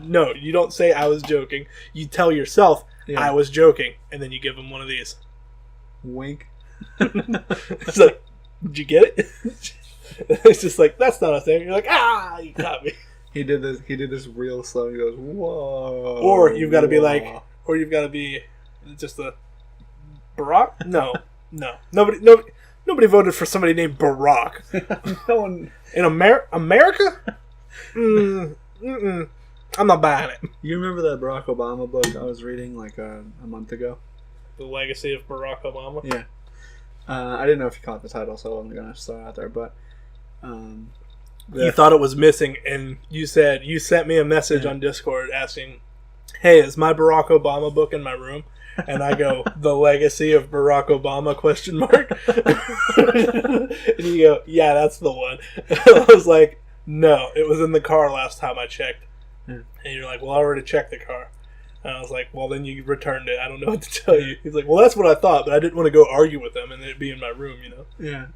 No, you don't say I was joking. You tell yourself, I was joking, and then you give him one of these. Wink. It's like, did you get it? It's just like, that's not a thing. You're like, you got me. He did this real slow. He goes, whoa. Or you've got to be like, or you've got to be just a Barack? No. Nobody voted for somebody named Barack. No one in America? I'm not buying it. You remember that Barack Obama book I was reading like a month ago? The Legacy of Barack Obama? Yeah. I didn't know if you caught the title, so I wasn't going to throw it out there, but... you thought it was missing, and you sent me a message on Discord asking, hey, is my Barack Obama book in my room? And I go, The Legacy of Barack Obama, ? And you go, yeah, that's the one. I was like, no, it was in the car last time I checked. And you're like, well, I already checked the car. And I was like, well, then you returned it. I don't know what to tell you. He's like, well, that's what I thought, but I didn't want to go argue with them and it'd be in my room, you know? Yeah.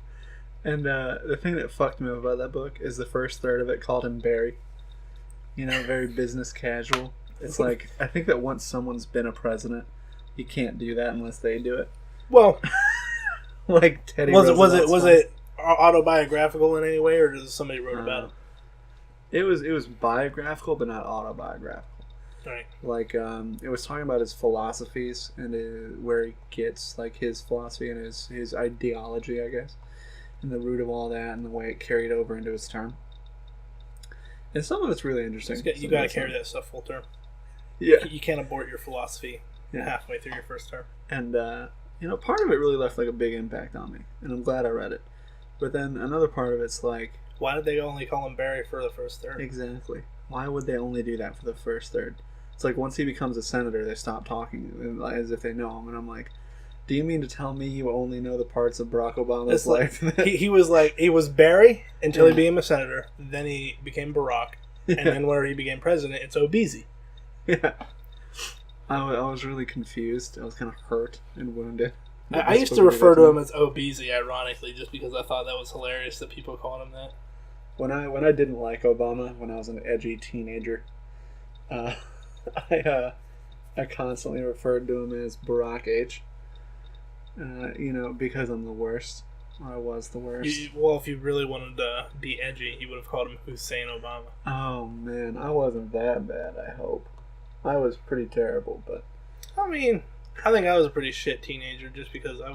And the thing that fucked me up about that book is the first third of it called him Barry. You know, very business casual. It's like, I think that once someone's been a president, you can't do that unless they do it. Well, like Teddy was it autobiographical in any way, or just somebody wrote about it? It was biographical, but not autobiographical. Right. Like it was talking about his philosophies and where he gets like his philosophy and his ideology, I guess, and the root of all that and the way it carried over into his term. And some of it's really interesting. You got to carry that stuff full term. Yeah. You can't abort your philosophy halfway through your first term. And, part of it really left like a big impact on me. And I'm glad I read it. But then another part of it's like... Why did they only call him Barry for the first third? Exactly. Why would they only do that for the first third? It's like once he becomes a senator, they stop talking as if they know him. And I'm like, do you mean to tell me you only know the parts of Barack Obama's life? He was Barry until he became a senator. Then he became Barack. And then where he became president, it's Obeezy. Yeah. I was really confused. I was kind of hurt and wounded. I used to refer to him as Obeezy, ironically, just because I thought that was hilarious that people called him that. When I didn't like Obama, when I was an edgy teenager, I constantly referred to him as Barack H. Because I'm the worst. I was the worst. Well, if you really wanted to be edgy, you would have called him Hussein Obama. Oh man, I wasn't that bad. I hope. I was pretty terrible, but I mean, I think I was a pretty shit teenager just because I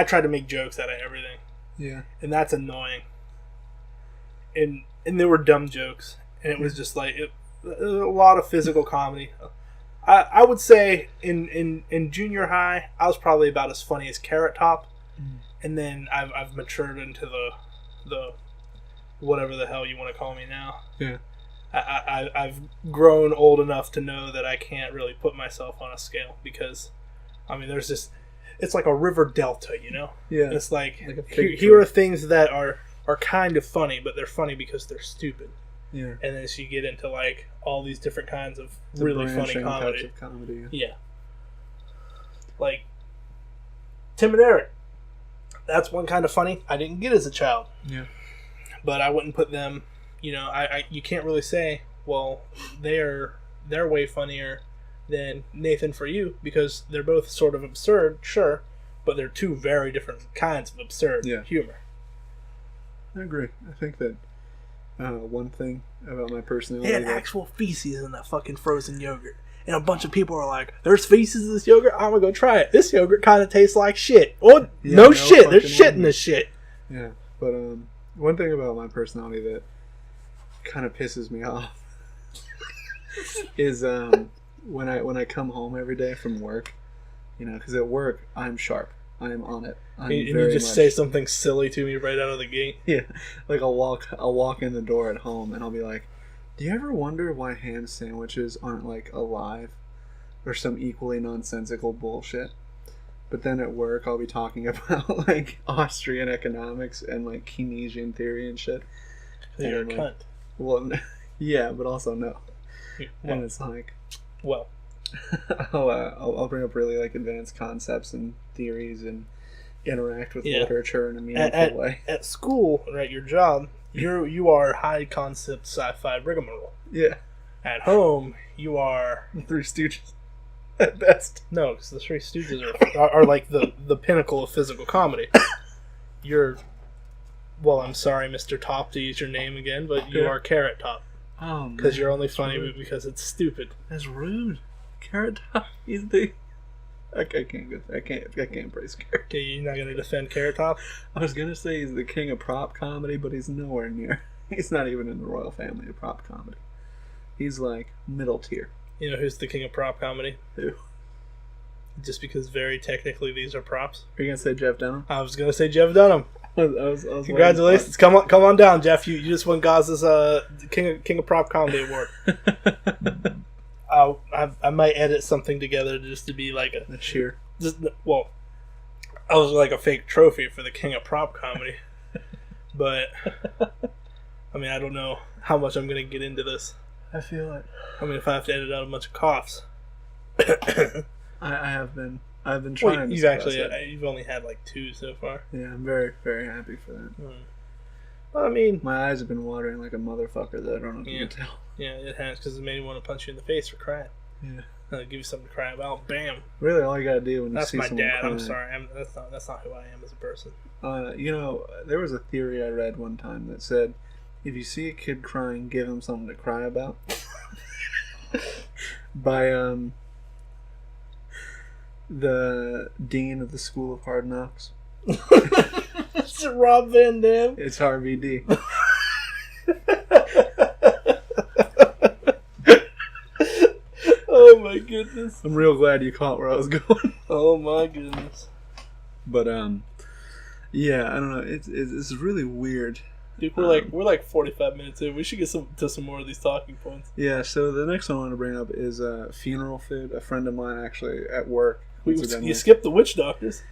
tried to make jokes out of everything. Yeah. And that's annoying. And there were dumb jokes. And it was just like, a lot of physical comedy. I would say in junior high, I was probably about as funny as Carrot Top. Mm. And then I've matured into the whatever the hell you want to call me now. Yeah. I've grown old enough to know that I can't really put myself on a scale because, there's just, it's like a river delta, you know? Yeah. It's like here are things that are kind of funny, but they're funny because they're stupid. Yeah. And then so you get into like all these different kinds of really funny comedy. Types of comedy. Yeah. Like Tim and Eric. That's one kind of funny I didn't get as a child. Yeah. But I wouldn't put them, you can't really say, well, they're way funnier than Nathan For You because they're both sort of absurd, sure, but they're two very different kinds of absurd humor. I agree. I think that one thing about my personality... They had actual feces in that fucking frozen yogurt. And a bunch of people are like, there's feces in this yogurt? I'm gonna go try it. This yogurt kind of tastes like shit. Oh, no shit. There's shit in this shit. Yeah, but one thing about my personality that kind of pisses me off is when I come home every day from work, because at work I'm sharp. I am on it. And you just say something silly to me right out of the gate. Yeah, like I'll walk in the door at home and I'll be like, "Do you ever wonder why ham sandwiches aren't like alive, or some equally nonsensical bullshit?" But then at work I'll be talking about like Austrian economics and like Keynesian theory and shit. You're a cunt. Well, yeah, but also no. Well, and it's like, well, I'll bring up really like advanced concepts and theories and interact with literature in a meaningful way. At school, or at your job, you are high concept sci-fi rigmarole. Yeah. At home, you are the Three Stooges at best. No, because the Three Stooges are like the pinnacle of physical comedy. You're, well, I'm sorry, Mr. Top, to use your name again, but you are Carrot Top. Oh, because you're only funny because it's stupid. That's rude. Carrot Top, he's the... I can't praise Carrot. Okay, you're not gonna defend Carrot Top? I was gonna say he's the king of prop comedy, but he's nowhere near. He's not even in the royal family of prop comedy. He's like middle tier. You know who's the king of prop comedy? Who? Just because very technically these are props. Are you gonna say Jeff Dunham? I was gonna say Jeff Dunham. I was Congratulations! Come on down, Jeff. You just won Gaz's king of prop comedy award. I might edit something together just to be like a cheer. I was like a fake trophy for the king of prop comedy, but I don't know how much I'm gonna get into this. I feel it. If I have to edit out a bunch of coughs. I have been. I've been trying. You've only had like 2 so far. Yeah, I'm very, very happy for that. Well, my eyes have been watering like a motherfucker that I don't know if you can tell. Yeah, it has, because it made me want to punch you in the face for crying. Yeah. Give you something to cry about. Bam. Really, all you gotta do when you see someone That's my dad. crying. I'm sorry. That's not who I am as a person. There was a theory I read one time that said, if you see a kid crying, give him something to cry about. By the dean of the School of Hard Knocks. Is it Rob Van Dam? It's RVD. Oh my goodness. I'm real glad you caught where I was going. Oh my goodness. But yeah, I don't know. It's really weird. Dude, we're like 45 minutes in. We should get to some more of these talking points. Yeah. So the next one I want to bring up is funeral food. A friend of mine actually at work. You skipped the witch doctors.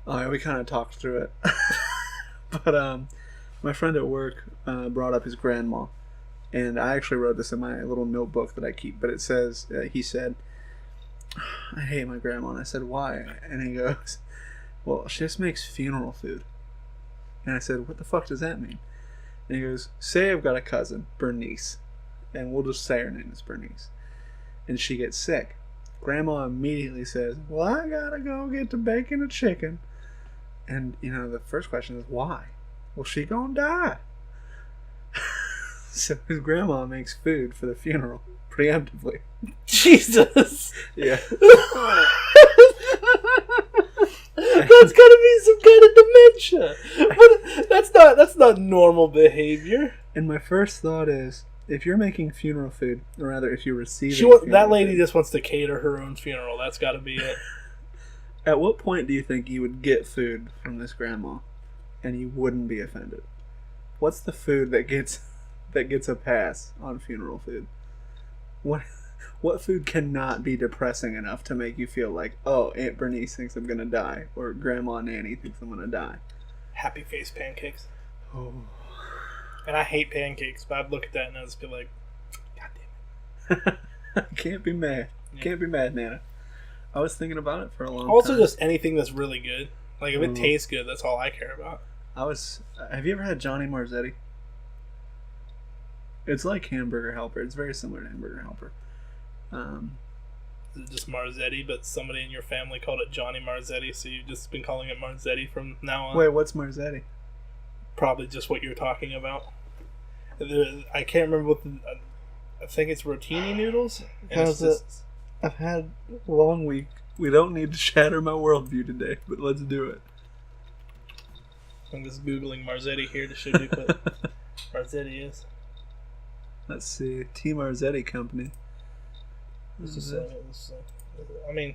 Oh yeah, we kind of talked through it. But my friend at work brought up his grandma, and I actually wrote this in my little notebook that I keep. But it says he said, I hate my grandma. And I said, why? And he goes, well, she just makes funeral food. And I said, what the fuck does that mean? And he goes, say I've got a cousin, Bernice, and we'll just say her name is Bernice, and she gets sick. Grandma immediately says, well, I gotta go get to baking a chicken. And, the first question is, why? Well, she gonna die. So his grandma makes food for the funeral, preemptively. Jesus! Yeah. That's gotta be some kind of dementia. That's not normal behavior. And my first thought is, if you're making funeral food, or rather, if you're receiving that lady food, just wants to cater her own funeral. That's gotta be it. At what point do you think you would get food from this grandma, and you wouldn't be offended? What's the food that gets a pass on funeral food? What food cannot be depressing enough to make you feel like, oh, Aunt Bernice thinks I'm gonna die, or Grandma Nanny thinks I'm gonna die? Happy face pancakes. Oh. And I hate pancakes, but I'd look at that and I'd just be like, God damn it. Can't be mad. Yeah. Can't be mad, Nana. I was thinking about it for a long time. Also, just anything that's really good. Like, if it tastes good, that's all I care about. Have you ever had Johnny Marzetti? It's like Hamburger Helper. It's very similar to Hamburger Helper. Is it just Marzetti, but somebody in your family called it Johnny Marzetti, so you've just been calling it Marzetti from now on? Wait, what's Marzetti? Probably just what you're talking about. I can't remember what I think it's rotini noodles. How's it? I've had a long week. We don't need to shatter my worldview today, but let's do it. I'm just Googling Marzetti here to show you what Marzetti is. Let's see. T. Marzetti Company. I mean...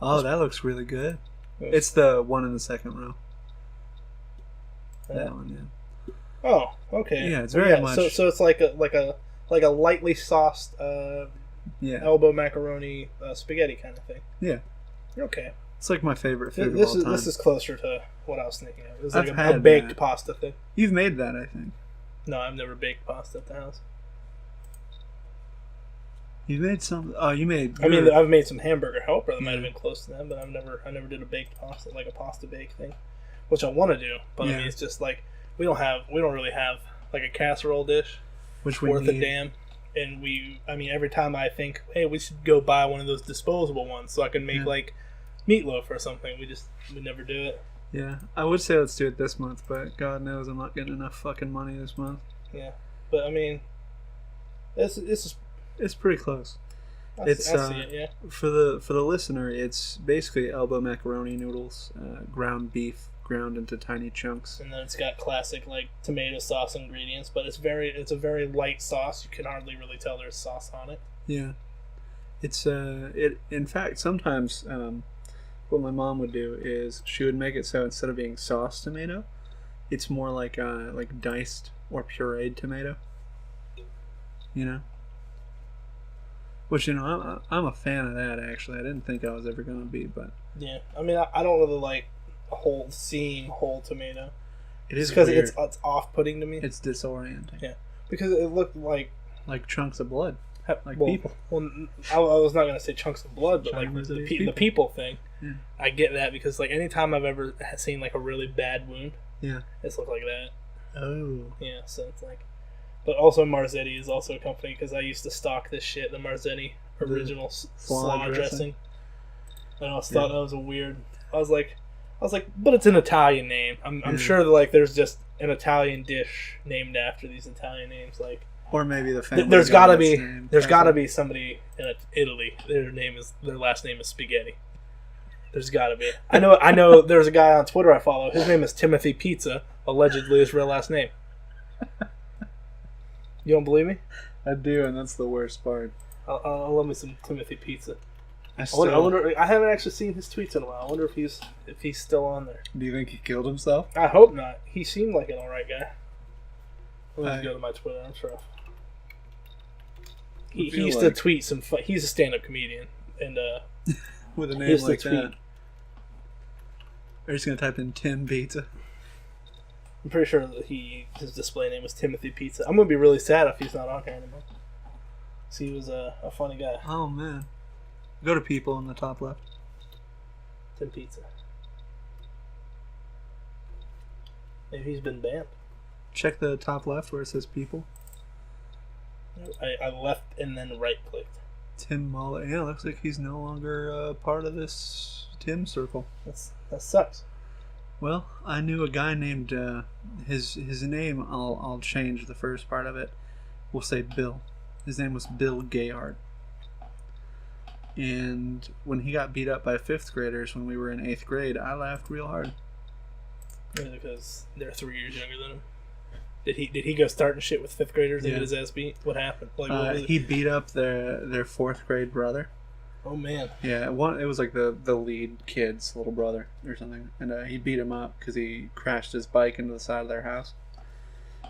Oh, that looks really good. It's the one in the second row. That one, yeah. Oh, okay. Yeah, it's very much... So it's like a lightly sauced elbow macaroni spaghetti kind of thing. Yeah. Okay. It's like my favorite food of all time. This is closer to what I was thinking of. It was like a baked pasta thing. You've made that, I think. No, I've never baked pasta at the house. You made some... Oh, you made... I mean, I've made some hamburger helper that might have been close to that, but I never did a baked pasta, like a pasta bake thing, which I want to do. But I mean, it's just like we don't really have like a casserole dish worth a damn. And every time I think, hey, we should go buy one of those disposable ones so I can make like meatloaf or something, we never do it. Yeah, I would say let's do it this month, but God knows I'm not getting enough fucking money this month. Yeah, but I mean, it's pretty close. I see it, yeah. For the listener, it's basically elbow macaroni noodles, ground beef ground into tiny chunks, and then it's got classic like tomato sauce ingredients, but it's a very light sauce. You can hardly really tell there's sauce on it. Yeah, it's in fact sometimes what my mom would do is she would make it so instead of being sauce tomato, it's more like diced or pureed tomato. Which I'm a fan of that actually. I didn't think I was ever gonna be, but yeah. I mean, I don't really like whole tomato. It is because weird. it's off-putting to me. It's disorienting. Yeah, because it looked like chunks of blood, like people. Well, I was not gonna say chunks of blood, but like the people thing. Yeah. I get that because like anytime I've ever seen like a really bad wound, it's looked like that. Oh. Yeah, so it's like. But also Marzetti is also a company because I used to stock this shit, the Marzetti original slaw dressing. And I always thought that was a weird. I was like, but it's an Italian name. I'm sure that like there's just an Italian dish named after these Italian names, like. Or maybe the family. There's gotta be somebody in Italy. Their last name is Spaghetti. There's gotta be. I know. There's a guy on Twitter I follow. His name is Timothy Pizza. Allegedly, his real last name. You don't believe me? I do, and that's the worst part. I'll love me some Timothy Pizza. I wonder. I haven't actually seen his tweets in a while. I wonder if he's still on there. Do you think he killed himself? I hope not. He seemed like an alright guy. Let me go to my Twitter. I'm sure. He used to tweet some. He's a stand-up comedian, and with a name like that. Are you just gonna type in Tim Pizza? I'm pretty sure that his display name was Timothy Pizza. I'm gonna be really sad if he's not on here anymore. So he was a funny guy. Oh man. Go to people in the top left. Tim Pizza. Maybe he's been banned. Check the top left where it says people. I left and then right clicked. Tim Mullet. Yeah, looks like he's no longer part of this Tim circle. That sucks. Well, I knew a guy named his name. I'll change the first part of it. We'll say Bill. His name was Bill Gayard. And when he got beat up by 5th graders when we were in 8th grade, I laughed real hard. Maybe because they're 3 years younger than him. Did he go starting shit with 5th graders and get his ass beat? What happened? Like, what was it? He beat up their 4th grade brother. Oh man. Yeah, it was like the lead kid's little brother or something, and he beat him up because he crashed his bike into the side of their house.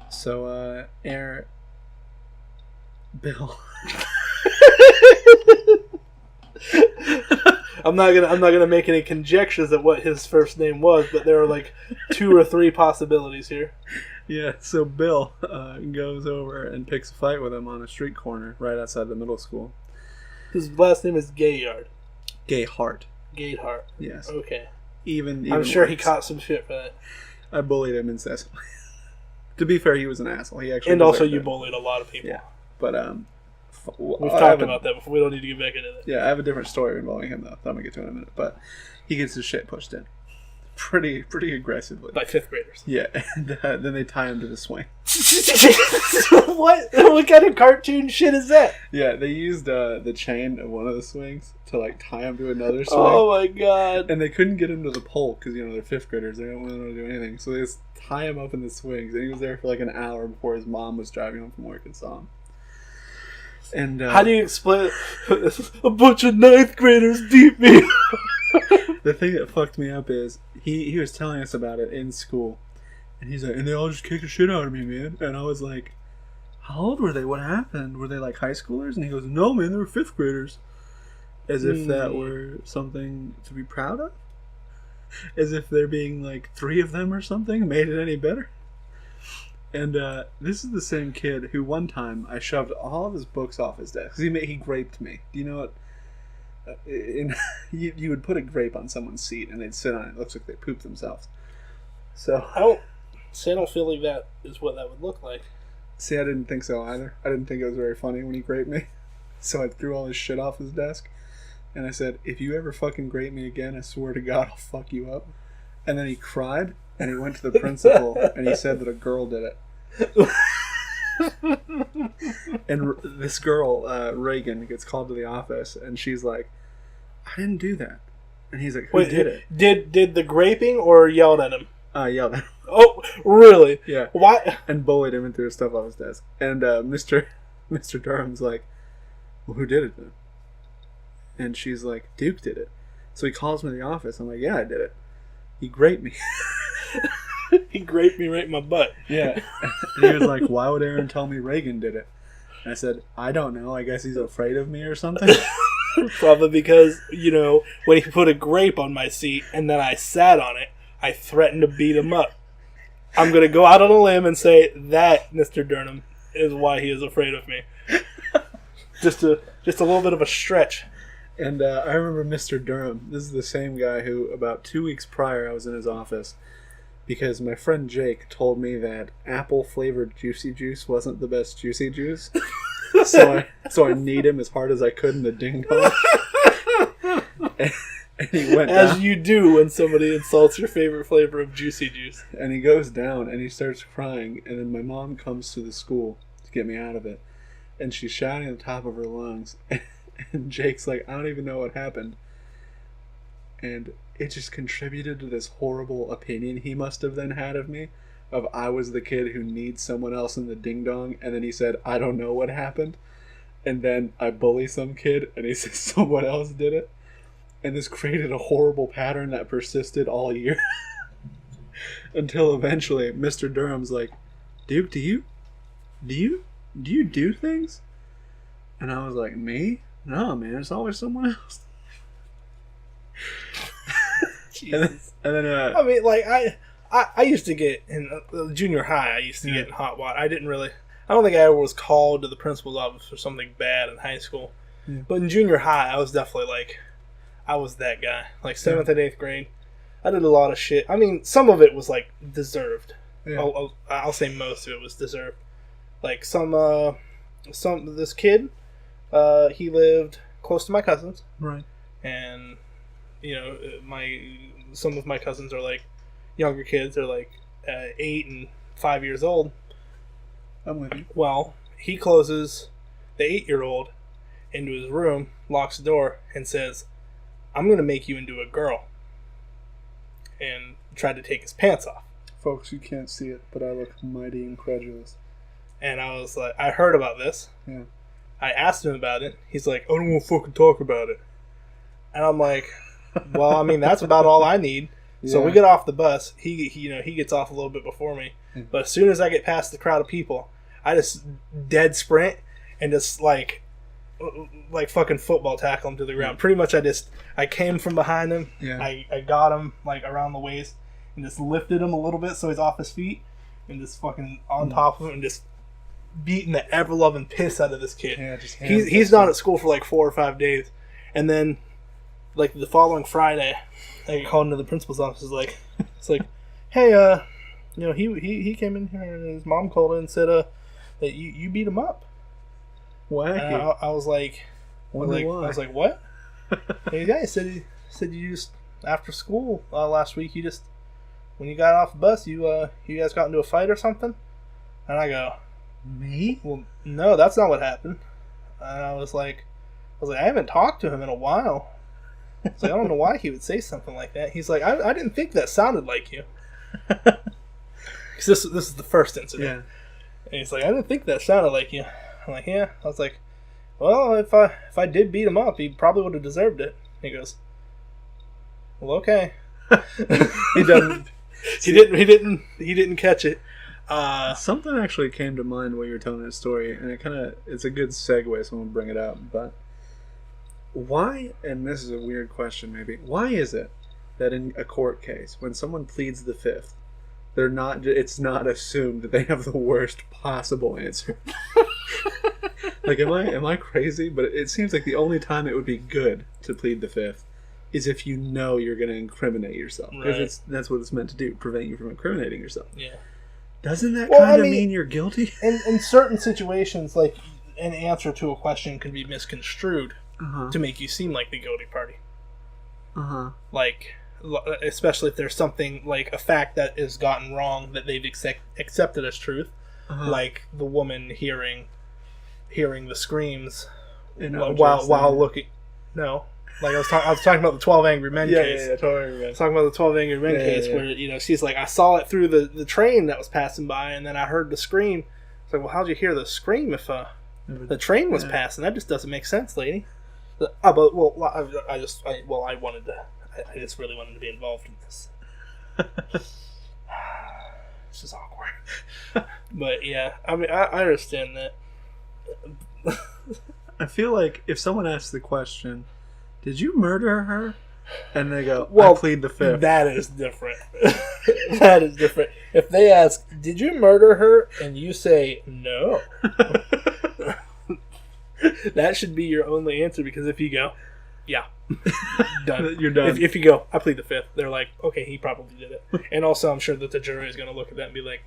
So Bill. I'm not gonna make any conjectures at what his first name was, but there are like 2 or 3 possibilities here. Yeah, so Bill goes over and picks a fight with him on a street corner right outside the middle school. His last name is Gayard. Gayhart. Gayhart. Yes. Okay. Even I'm sure worse. He caught some shit for that. I bullied him incessantly. To be fair, he was an asshole. He actually. And also, you bullied a lot of people. Yeah, but we've talked about that before. We don't need to get back into that. Yeah, I have a different story involving him though. That I'm gonna get to in a minute. But he gets his shit pushed in, pretty aggressively by 5th graders. Yeah, and then they tie him to the swing. What kind of cartoon shit is that? Yeah, they used the chain of one of the swings to like tie him to another swing. Oh my god! And they couldn't get him to the pole because they're 5th graders. They don't want to do anything, so they just tie him up in the swings. And he was there for like an hour before his mom was driving home from work and saw him. And how do you explain it? A bunch of 9th graders beat me? The thing that fucked me up is he was telling us about it in school, and he's like, and they all just kicked the shit out of me, man. And I was like, how old were they? What happened? Were they like high schoolers? And he goes, no, man, they were 5th graders. As if that were something to be proud of. As if there being like 3 of them or something made it any better. And this is the same kid who one time I shoved all of his books off his desk. He graped me. Do you know what? You would put a grape on someone's seat and they'd sit on it. It looks like they pooped themselves. So I don't feel like that is what that would look like. See, I didn't think so either. I didn't think it was very funny when he graped me. So I threw all his shit off his desk. And I said, if you ever fucking grape me again, I swear to God, I'll fuck you up. And then he cried, and he went to the principal, and he said that a girl did it. And this girl, Reagan, gets called to the office, and she's like, I didn't do that. And he's like, who did it? Did the graping or yelled at him? Yelled at him. Oh, really? Yeah. Why? And bullied him and threw his stuff off his desk. And Mr. Durham's like, well, who did it then? And she's like, Duke did it. So he calls me to the office. I'm like, yeah, I did it. He graped me. He graped me right in my butt. Yeah. And he was like, why would Aaron tell me Reagan did it? And I said, I don't know. I guess he's afraid of me or something. Probably because, when he put a grape on my seat and then I sat on it, I threatened to beat him up. I'm going to go out on a limb and say that, Mr. Durham, is why he is afraid of me. Just a little bit of a stretch. And I remember Mr. Durham. This is the same guy who, about 2 weeks prior, I was in his office because my friend Jake told me that apple-flavored Juicy Juice wasn't the best Juicy Juice. So I kneed him as hard as I could in the ding-dong. And he went As down. you do when somebody insults your favorite flavor of Juicy Juice. And he goes down and he starts crying. And then my mom comes to the school to get me out of it. And she's shouting at the top of her lungs. And Jake's like, I don't even know what happened. And it just contributed to this horrible opinion he must have then had of me. Of I was the kid who needs someone else in the ding-dong. And then he said, I don't know what happened. And then I bully some kid and he says someone else did it. And this created a horrible pattern that persisted all year. Until eventually Mr. Durham's like, Duke, do you do things? And I was like, me? No, man, it's always someone else. Jesus. And then I mean, like, I used to get, in junior high, I used to get in hot water. I don't think I ever was called to the principal's office for something bad in high school. Yeah. But in junior high, I was definitely like, I was that guy. Like 7th and 8th grade, I did a lot of shit. I mean, some of it was like deserved. Yeah. I'll say most of it was deserved. Like this kid, he lived close to my cousins, Right. and some of my cousins are like younger kids. They're like 8 and 5 years old. I'm with you. Well, he closes the 8-year-old into his room, locks the door, and says, "I'm going to make you into a girl," and tried to take his pants off. Folks, you can't see it, but I look mighty incredulous. And I was like, I heard about this. Yeah. I asked him about it. He's like, "I don't want to fucking talk about it." And I'm like, well, I mean, that's about all I need. Yeah. So we get off the bus. He gets off a little bit before me. But as soon as I get past the crowd of people, I just dead sprint and just like fucking football tackle him to the ground. Pretty much I came from behind him. Yeah. I got him like around the waist and just lifted him a little bit so he's off his feet and just fucking on top of him and just beating the ever-loving piss out of this kid. Yeah, just he's not at school for like 4 or 5 days. And then like the following Friday, I get called into the principal's office. It's like, hey, he came in here and his mom called in and said that you beat him up. Why? I was like, why? I was like, what? And yeah, he said you just after school last week, you just when you got off the bus, you guys got into a fight or something. And I go, me? Well, no, that's not what happened. And I was like, I haven't talked to him in a while. So I don't know why he would say something like that. He's like, I didn't think that sounded like you. Because this is the first incident. Yeah. And he's like, I didn't think that sounded like you. I'm like, yeah. I was like, well, if I did beat him up, he probably would have deserved it. He goes, well, okay. He doesn't. He didn't catch it. Something actually came to mind while you were telling that story, and it's a good segue, so I'm gonna bring it up. But why? And this is a weird question, maybe. Why is it that in a court case, when someone pleads the fifth, it's not assumed that they have the worst possible answer? Like, am I crazy? But it seems like the only time it would be good to plead the fifth is if you know you're going to incriminate yourself. Because that's what it's meant to do, prevent you from incriminating yourself. Yeah. Doesn't that kind of mean you're guilty? In certain situations, like, an answer to a question can be misconstrued to make you seem like the guilty party. Like, especially if there's something, like, a fact that is gotten wrong that they've accepted as truth. Like the woman hearing the screams while looking. No. Like I was talking about the 12 Angry Men case. Yeah, 12 Angry Men. I was talking about the 12 Angry Men case where, she's like, I saw it through the train that was passing by, and then I heard the scream. It's like, well, how'd you hear the scream if the train was passing? That just doesn't make sense, lady. I just really wanted to be involved in this. It's just awkward. But yeah, I mean, I understand that. I feel like if someone asks the question, did you murder her? And they go, well, I plead the fifth. That is different. That is different. If they ask, did you murder her? And you say, no. That should be your only answer, because if you go, yeah, done. You're done. If you go, I plead the fifth, they're like, okay, he probably did it. And also, I'm sure that the jury is going to look at that and be like,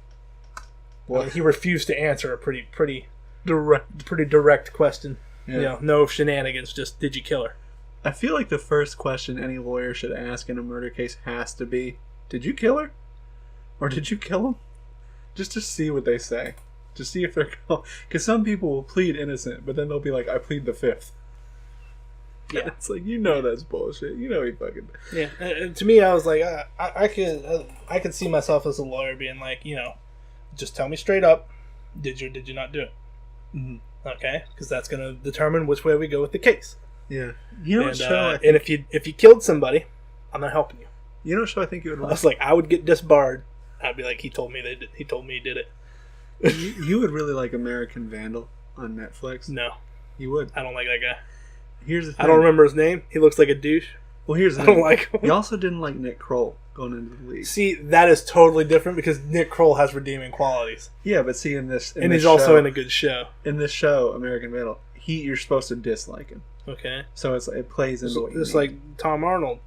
well, he refused to answer a pretty direct question. Yeah. No shenanigans, just did you kill her? I feel like the first question any lawyer should ask in a murder case has to be, did you kill her? Or did you kill him? Just to see what they say. To see if they're... Because some people will plead innocent, but then they'll be like, I plead the fifth. Yeah. And it's like, that's bullshit. He fucking... Yeah. And to me, I was like, I could see myself as a lawyer being like, just tell me straight up, did you not do it? Mm-hmm. Okay? Because that's going to determine which way we go with the case. Yeah. And if you killed somebody, I'm not helping you. You know what show I think you would like? I was like, I would get disbarred. I'd be like, he told me he did it. You would really like American Vandal on Netflix. No. You would. I don't like that guy. Here's the thing. I don't remember his name. He looks like a douche. Well, here's the thing. I don't like him. You also didn't like Nick Kroll going into the league. See, that is totally different because Nick Kroll has redeeming qualities. Yeah, but see, he's also in a good show. In this show, American Vandal, you're supposed to dislike him. Okay. So it plays into what you It's need. like Tom Arnold.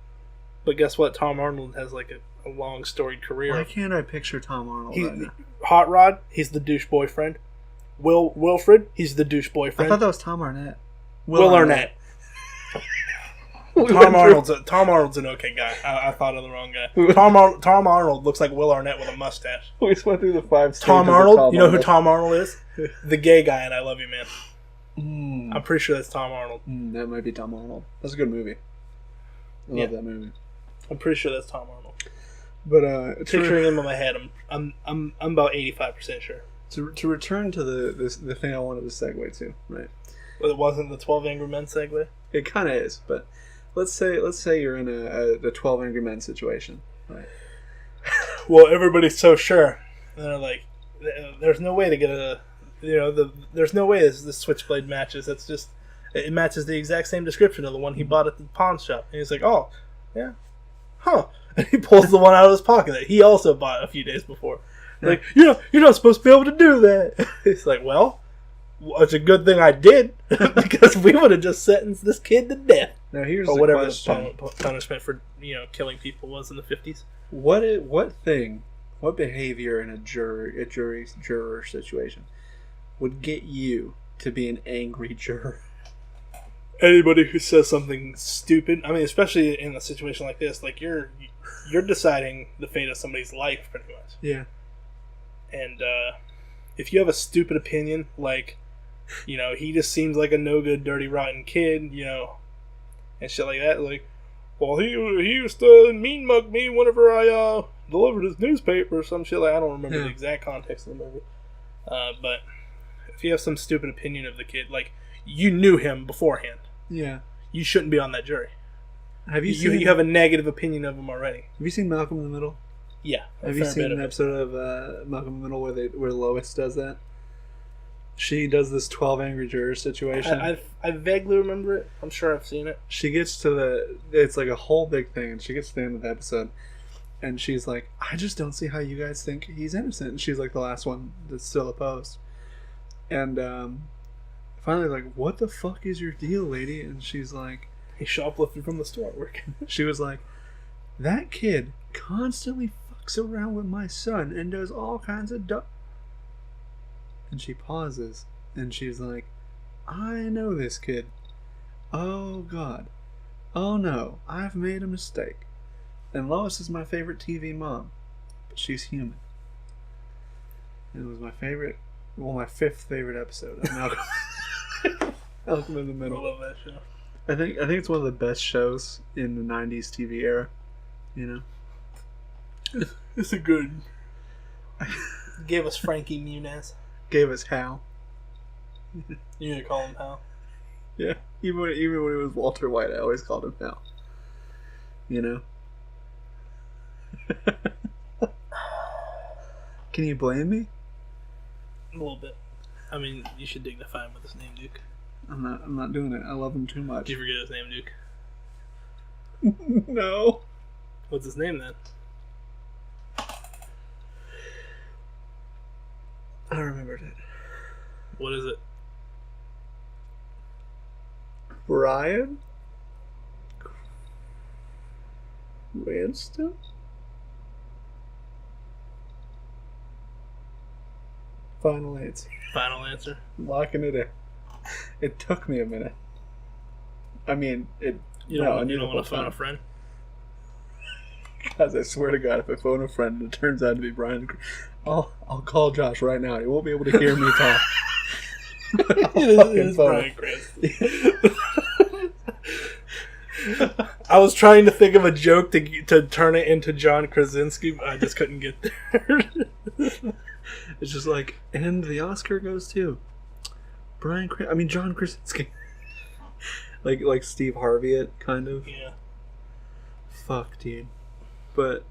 But guess what? Tom Arnold has like a long storied career. Why can't I picture Tom Arnold right now? Hot Rod, he's the douche boyfriend. Wilfred, he's the douche I boyfriend. thought that was Tom Arnett. Will Arnett. Tom Arnold's an okay guy. I thought of the wrong guy. Tom Arnold looks like Will Arnett with a mustache. We just went through the 5 stages. Tom Arnold, you know who Tom Arnold is? The gay guy in I Love You, Man. I'm pretty sure that's Tom Arnold. That might be Tom Arnold. That's a good movie. I love that movie. I'm pretty sure that's Tom Arnold. But picturing him in my head, I'm about 85% sure. To return to the thing I wanted to segue to, right? Well, it wasn't the 12 Angry Men segue. It kind of is, but let's say you're in a 12 Angry Men situation, right? Well, everybody's so sure, and they're like, "There's no way to get there's no way this Switchblade matches. That's just it matches the exact same description of the one he bought at the pawn shop." And he's like, "Oh, yeah, huh?" And he pulls the one out of his pocket that he also bought a few days before. Like, you're not supposed to be able to do that. It's like, well, it's a good thing I did because we would have just sentenced this kid to death. Now here's or the whatever question. the punishment for killing people was in the 50s. What behavior in a juror situation would get you to be an angry juror? Anybody who says something stupid. I mean, especially in a situation like this, like you're deciding the fate of somebody's life, pretty much. Yeah. And if you have a stupid opinion, like, he just seems like a no good, dirty, rotten kid, and shit like that, like, well, he used to mean mug me whenever I delivered his newspaper or some shit like. I don't remember the exact context of the movie, but if you have some stupid opinion of the kid, like you knew him beforehand, you shouldn't be on that jury. Have you you have a negative opinion of him already? Have you seen Malcolm in the Middle? Yeah. Have you seen an episode of Malcolm in the Middle where Lois does that? She does this 12 Angry Jurors situation. I vaguely remember it. I'm sure I've seen it. She gets to it's like a whole big thing, and she gets to the end of the episode, and she's like, I just don't see how you guys think he's innocent. And she's like the last one that's still opposed. And finally, like, what the fuck is your deal, lady? And she's like, he shoplifted from the store at work. She was like, that kid constantly fucks around with my son and does all kinds of And she pauses, and she's like, I know this kid. Oh, God. Oh, no. I've made a mistake. And Lois is my favorite TV mom. But she's human. And it was my fifth favorite episode of Malcolm. Malcolm in the Middle. I love that show. I think it's one of the best shows in the 90s TV era. It's a good... Gave us Frankie Muniz. Gave us Hal. You gonna call him Hal? Yeah. Even when it was Walter White, I always called him Hal. Can you blame me? A little bit. I mean, you should dignify him with his name, Duke. I'm not doing it. I love him too much. Did you forget his name, Duke? No. What's his name then? I remembered it. What is it? Brian Cranston? Final answer. Final answer? Locking it in. It took me a minute. I mean, You don't want to phone a friend? Guys, I swear to God, if I phone a friend and it turns out to be Brian, I'll call Josh right now. He won't be able to hear me talk. It is Brian Cranston. I was trying to think of a joke to turn it into John Krasinski, but I just couldn't get there. It's just like, and the Oscar goes to John Krasinski. like Steve Harvey, it kind of. Yeah. Fuck, dude. But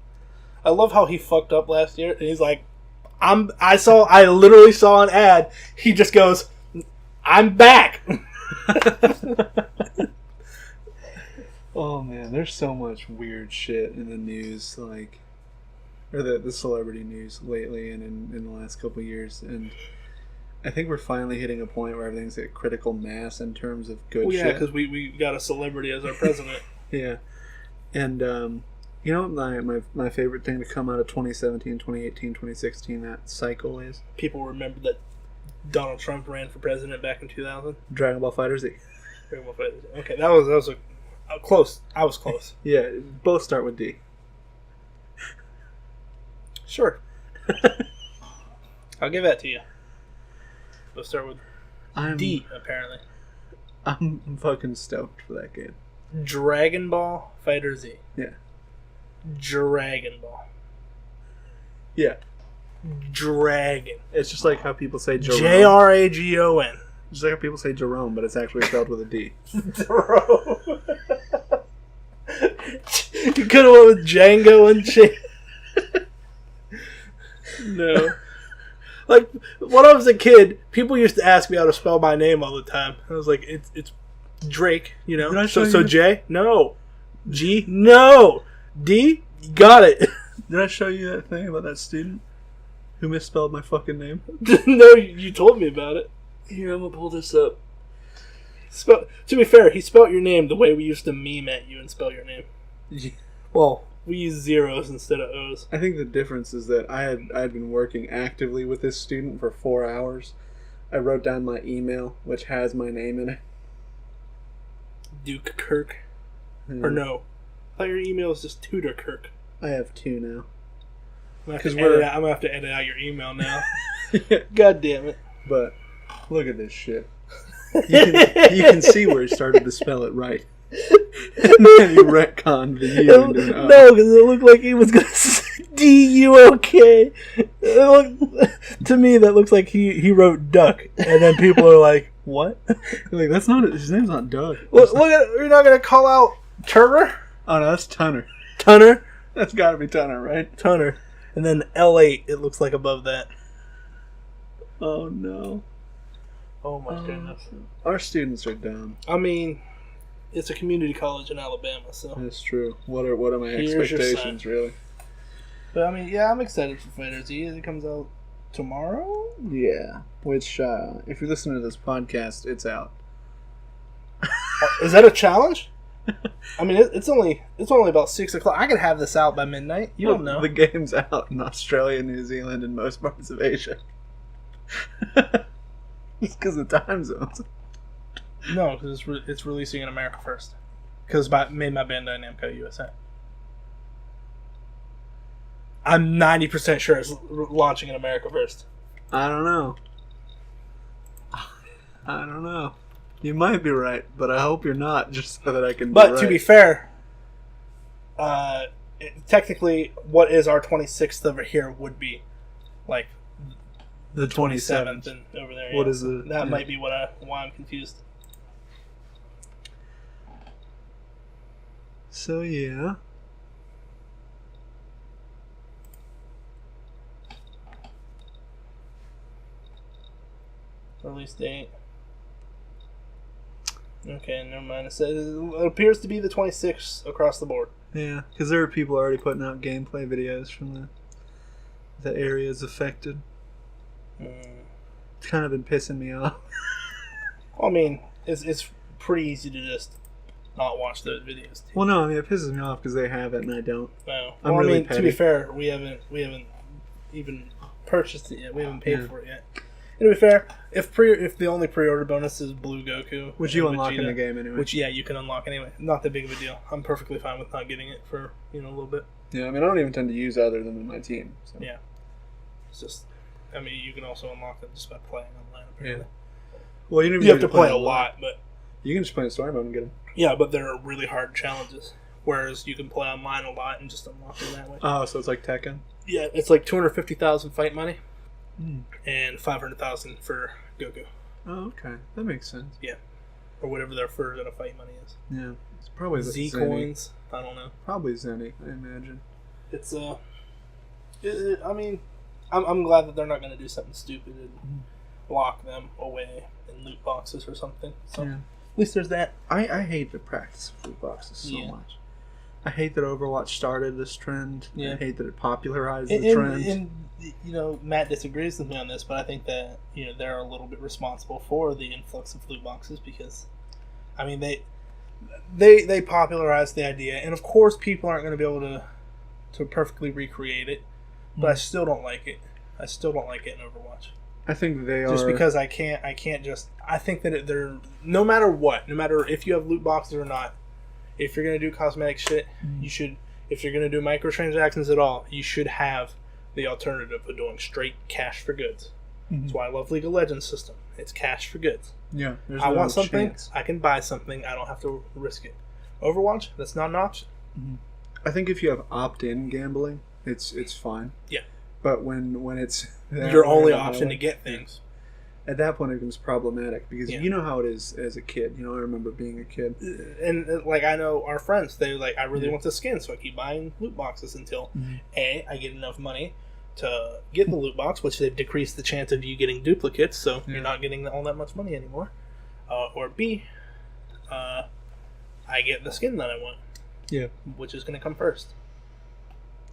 I love how he fucked up last year, and he's like, I literally saw an ad. He just goes, I'm back. Oh man, there's so much weird shit in the news, or the celebrity news lately, and in the last couple of years. And I think we're finally hitting a point where everything's at critical mass in terms of good well, yeah, shit. because we got a celebrity as our president. Yeah. And, you know what my favorite thing to come out of 2017, 2018, 2016, that cycle is? People remember that Donald Trump ran for president back in 2000. Dragon Ball FighterZ. Okay, that was a close. I was close. Yeah, both start with D. Sure. I'll give that to you. We'll start with D, apparently. I'm fucking stoked for that game. Dragon Ball FighterZ. Yeah. Dragon Ball. Yeah. Dragon. It's just like how people say Jerome. J-R-A-G-O-N. Just like how people say Jerome, but it's actually spelled with a D. Jerome. You could have went with Django and shit. No. Like, when I was a kid, people used to ask me how to spell my name all the time. I was like, it's Drake, you know? Did I show So you? J? No. G? No. D? You got it. Did I show you that thing about that student who misspelled my fucking name? No, you told me about it. Here, I'm gonna pull this up. To be fair, he spelled your name the way we used to meme at you and spell your name. Yeah. Well, we use zeros instead of O's. I think the difference is that I had been working actively with this student for 4 hours. I wrote down my email, which has my name in it. Duke Kirk. Yeah. Or no. I thought your email was just Tudor Kirk. I have 2 now. I'm going to have to edit out your email now. God damn it. But look at this shit. You can see where he started to spell it right. And then he retconned the U into an O. No, because it looked like he was going to say D-U-O-K. To me, that looks like he wrote duck. And then people are like, what? Like, that's not his name's not Doug. Look at, you're not going to call out Turner? Oh no, that's Tunner. Tunner? That's got to be Tunner, right? Tunner. And then L8, it looks like above that. Oh no. Oh my goodness. Our students are dumb. I mean, it's a community college in Alabama, so. That's true. What are my Here's your expectations, really? But I mean, yeah, I'm excited for Fighter Z. It comes out tomorrow? Yeah. Which, if you're listening to this podcast, it's out. Is that a challenge? I mean, it's only about 6 o'clock. I could have this out by midnight. You don't know. The game's out in Australia, New Zealand, and most parts of Asia. It's because of time zones. No, because it's releasing in America first. Because made by Bandai Namco USA. I'm 90% sure it's launching in America first. I don't know. You might be right, but I hope you're not, just so that I can. But to be fair, technically, what is our 26th over here would be like the 27th and over there. What is it? That might be why I'm confused. So yeah. Release date. Okay, never mind. It appears to be the 26th across the board. Yeah, because there are people already putting out gameplay videos from the areas affected. It's kind of been pissing me off. I mean, it's pretty easy to just not watch those videos. Too. Well, no, I mean it pisses me off because they have it and I don't. No, I'm really I mean, petty. to be fair, we haven't even purchased it yet. We haven't paid for it yet. And to be fair, if the only pre-order bonus is Blue Goku, which you and unlock Vegeta, in the game anyway. which you can unlock anyway. Not that big of a deal. I'm perfectly fine with not getting it for a little bit. Yeah, I mean I don't even tend to use other than in my team. So. Yeah, it's just. I mean, you can also unlock it just by playing online. Apparently. Yeah. Well, you have to play a lot, but you can just play in story mode and get them. Yeah, but they're really hard challenges. Whereas you can play online a lot and just unlock them that way. Oh, so it's like Tekken. Yeah, it's like 250,000 fight money, and 500,000 for Goku. Oh, okay, that makes sense. Yeah, or whatever their version of fight money is. Yeah, it's probably Z coins. I don't know. Probably Zenny, I imagine. It's I mean, I'm glad that they're not going to do something stupid and lock them away in loot boxes or something. So yeah. at least there's that. I hate the practice of loot boxes so much. I hate that Overwatch started this trend. Yeah. I hate that it popularized the trend. And Matt disagrees with me on this, but I think that they're a little bit responsible for the influx of loot boxes because, I mean, they popularized the idea, and of course people aren't going to be able to perfectly recreate it, but I still don't like it. I still don't like it in Overwatch. I think they are just because I can't just. I think that they're no matter what, no matter if you have loot boxes or not. If you're going to do cosmetic shit, you should. If you're going to do microtransactions at all, you should have the alternative of doing straight cash for goods. That's why I love League of Legends system. It's cash for goods. Yeah, I want something, I can buy something. I don't have to risk it. Overwatch, that's not an option. I think if you have opt-in gambling, it's fine. Yeah. But when it's your only option to get things, at that point it becomes problematic because you know how it is as a kid. I remember being a kid, and I know our friends. They I really want the skin, so I keep buying loot boxes until I get enough money to get the loot box, which they've decreased the chance of you getting duplicates, so you're not getting all that much money anymore. Or B, I get the skin that I want. Yeah, which is going to come first.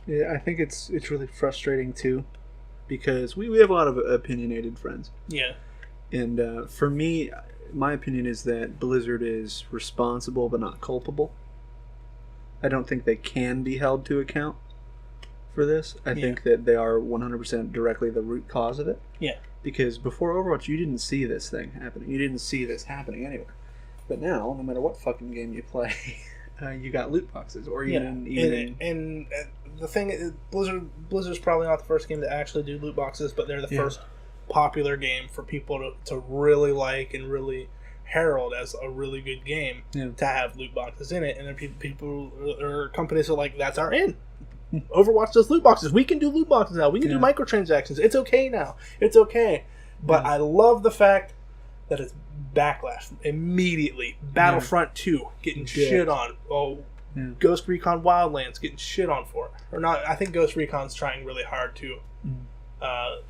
Yeah, I think it's really frustrating too, because we have a lot of opinionated friends. Yeah. And for me, my opinion is that Blizzard is responsible but not culpable. I don't think they can be held to account for this. I think that they are 100% directly the root cause of it. Yeah. Because before Overwatch, you didn't see this thing happening. You didn't see this happening anywhere. But now, no matter what fucking game you play, you got loot boxes, or even and the thing is, Blizzard's probably not the first game to actually do loot boxes, but they're the first popular game for people to really like and really herald as a really good game to have loot boxes in it. And then people or companies are like, that's our in. Overwatch does loot boxes. We can do loot boxes now. We can do microtransactions. It's okay now. It's okay. But I love the fact that it's backlash immediately. Battlefront 2 getting shit on. Ghost Recon Wildlands getting shit on for it. Or not. I think Ghost Recon's trying really hard too.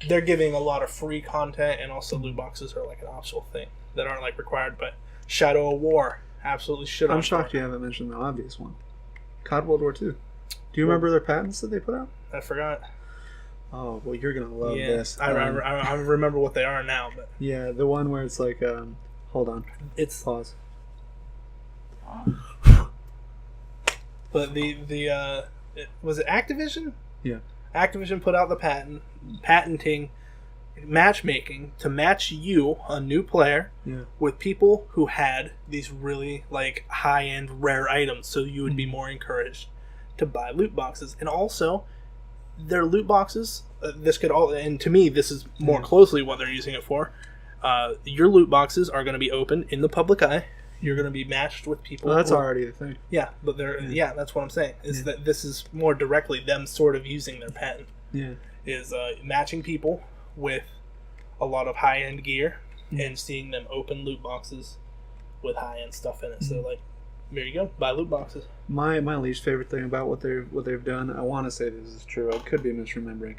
They're giving a lot of free content, and also loot boxes are like an optional thing that aren't like required. But Shadow of War, absolutely shit on. I'm shocked you haven't mentioned the obvious one. COD World War II. Do you remember their patents that they put out? I forgot. Oh, well, you're going to love this. I remember what they are now. But yeah, the one where it's like, hold on. It's pause. But was it Activision? Yeah. Activision put out the patenting matchmaking to match you, a new player, with people who had these really like high-end rare items, so you would be more encouraged to buy loot boxes. And also, their loot boxes, and to me this is more closely what they're using it for. Your loot boxes are going to be open in the public eye. You're going to be matched with people. Well, that's already the thing. Yeah, but that's what I'm saying. Is that this is more directly them sort of using their patent. Yeah. Is matching people with a lot of high-end gear and seeing them open loot boxes with high-end stuff in it. So like, there you go, buy loot boxes. My least favorite thing about what they've done, I want to say this is true, I could be misremembering.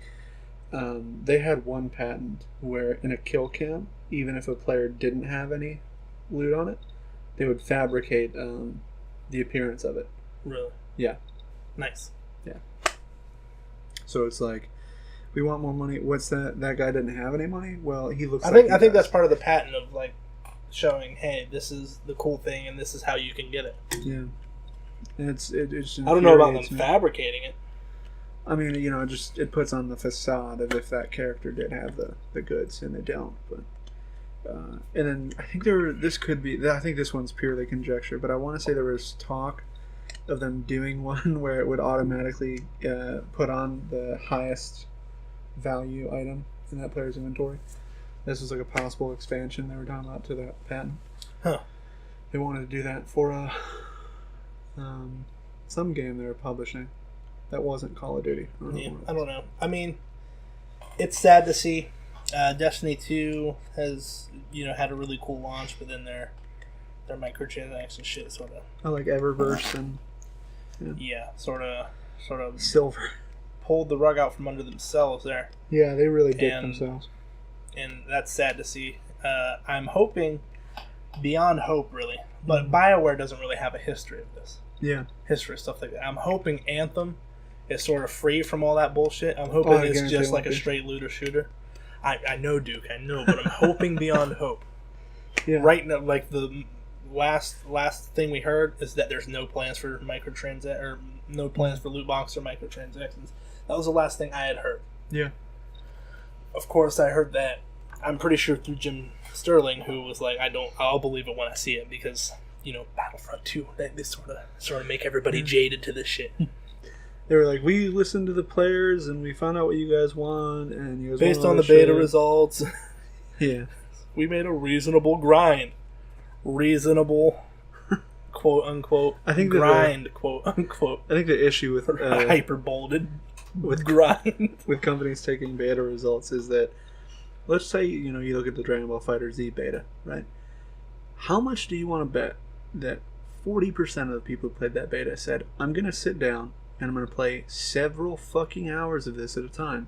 They had one patent where in a kill cam, even if a player didn't have any loot on it, they would fabricate the appearance of it. Really? Yeah. Nice. Yeah. So it's like, we want more money. What's that? That guy didn't have any money? Well, he looks. I think that's part of the patent of like showing, hey, this is the cool thing, and this is how you can get it. Yeah. And it's I don't know about them fabricating it. I mean, it puts on the facade of if that character did have the goods, and they don't. But and then I think I think this one's purely conjecture, but I want to say there was talk of them doing one where it would automatically put on the highest value item in that player's inventory. This was like a possible expansion they were talking about to that patent. Huh. They wanted to do that for some game they were publishing that wasn't Call of Duty. I don't know. I mean, it's sad to see. Destiny 2 has had a really cool launch, but then their microtransaction shit sort of. I like Eververse and sort of Silver pulled the rug out from under themselves there. Yeah, they really did themselves, and that's sad to see. I'm hoping beyond hope, really, but BioWare doesn't really have a history of this. Yeah. history, stuff like that. I'm hoping Anthem is sort of free from all that bullshit. I'm hoping it's just like a straight looter shooter. I know, Duke, I know, but I'm hoping beyond hope. Yeah. Right now, like the last thing we heard is that there's no plans for no plans for loot box or microtransactions. That was the last thing I had heard. Yeah. Of course, I heard that. I'm pretty sure through Jim Sterling, who was like, I'll believe it when I see it, because Battlefront 2, they sort of make everybody jaded to this shit. They were like, we listened to the players and we found out what you guys want, and you guys based on the beta results. Yeah. We made a reasonable grind. Reasonable, quote unquote, grind, quote unquote. I think the issue with hyperbolded with grind with companies taking beta results is that, let's say you look at the Dragon Ball FighterZ beta, right? How much do you want to bet that 40% of the people who played that beta said, I'm going to sit down and I'm going to play several fucking hours of this at a time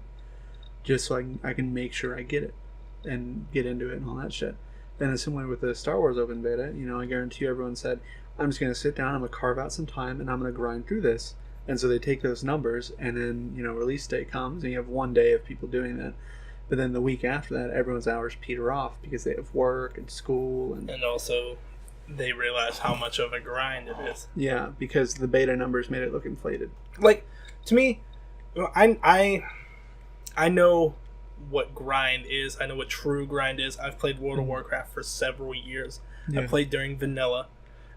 just so I can make sure I get it and get into it and all that shit. Then it's similar with the Star Wars open beta. I guarantee you everyone said, I'm just going to sit down, I'm going to carve out some time, and I'm going to grind through this. And so they take those numbers, and then, release day comes, and you have one day of people doing that. But then the week after that, everyone's hours peter off because they have work and school. And also, they realize how much of a grind it is. Yeah, because the beta numbers made it look inflated. Like, to me, I know what grind is. I know what true grind is. I've played World of Warcraft for several years. Yeah. I played during Vanilla.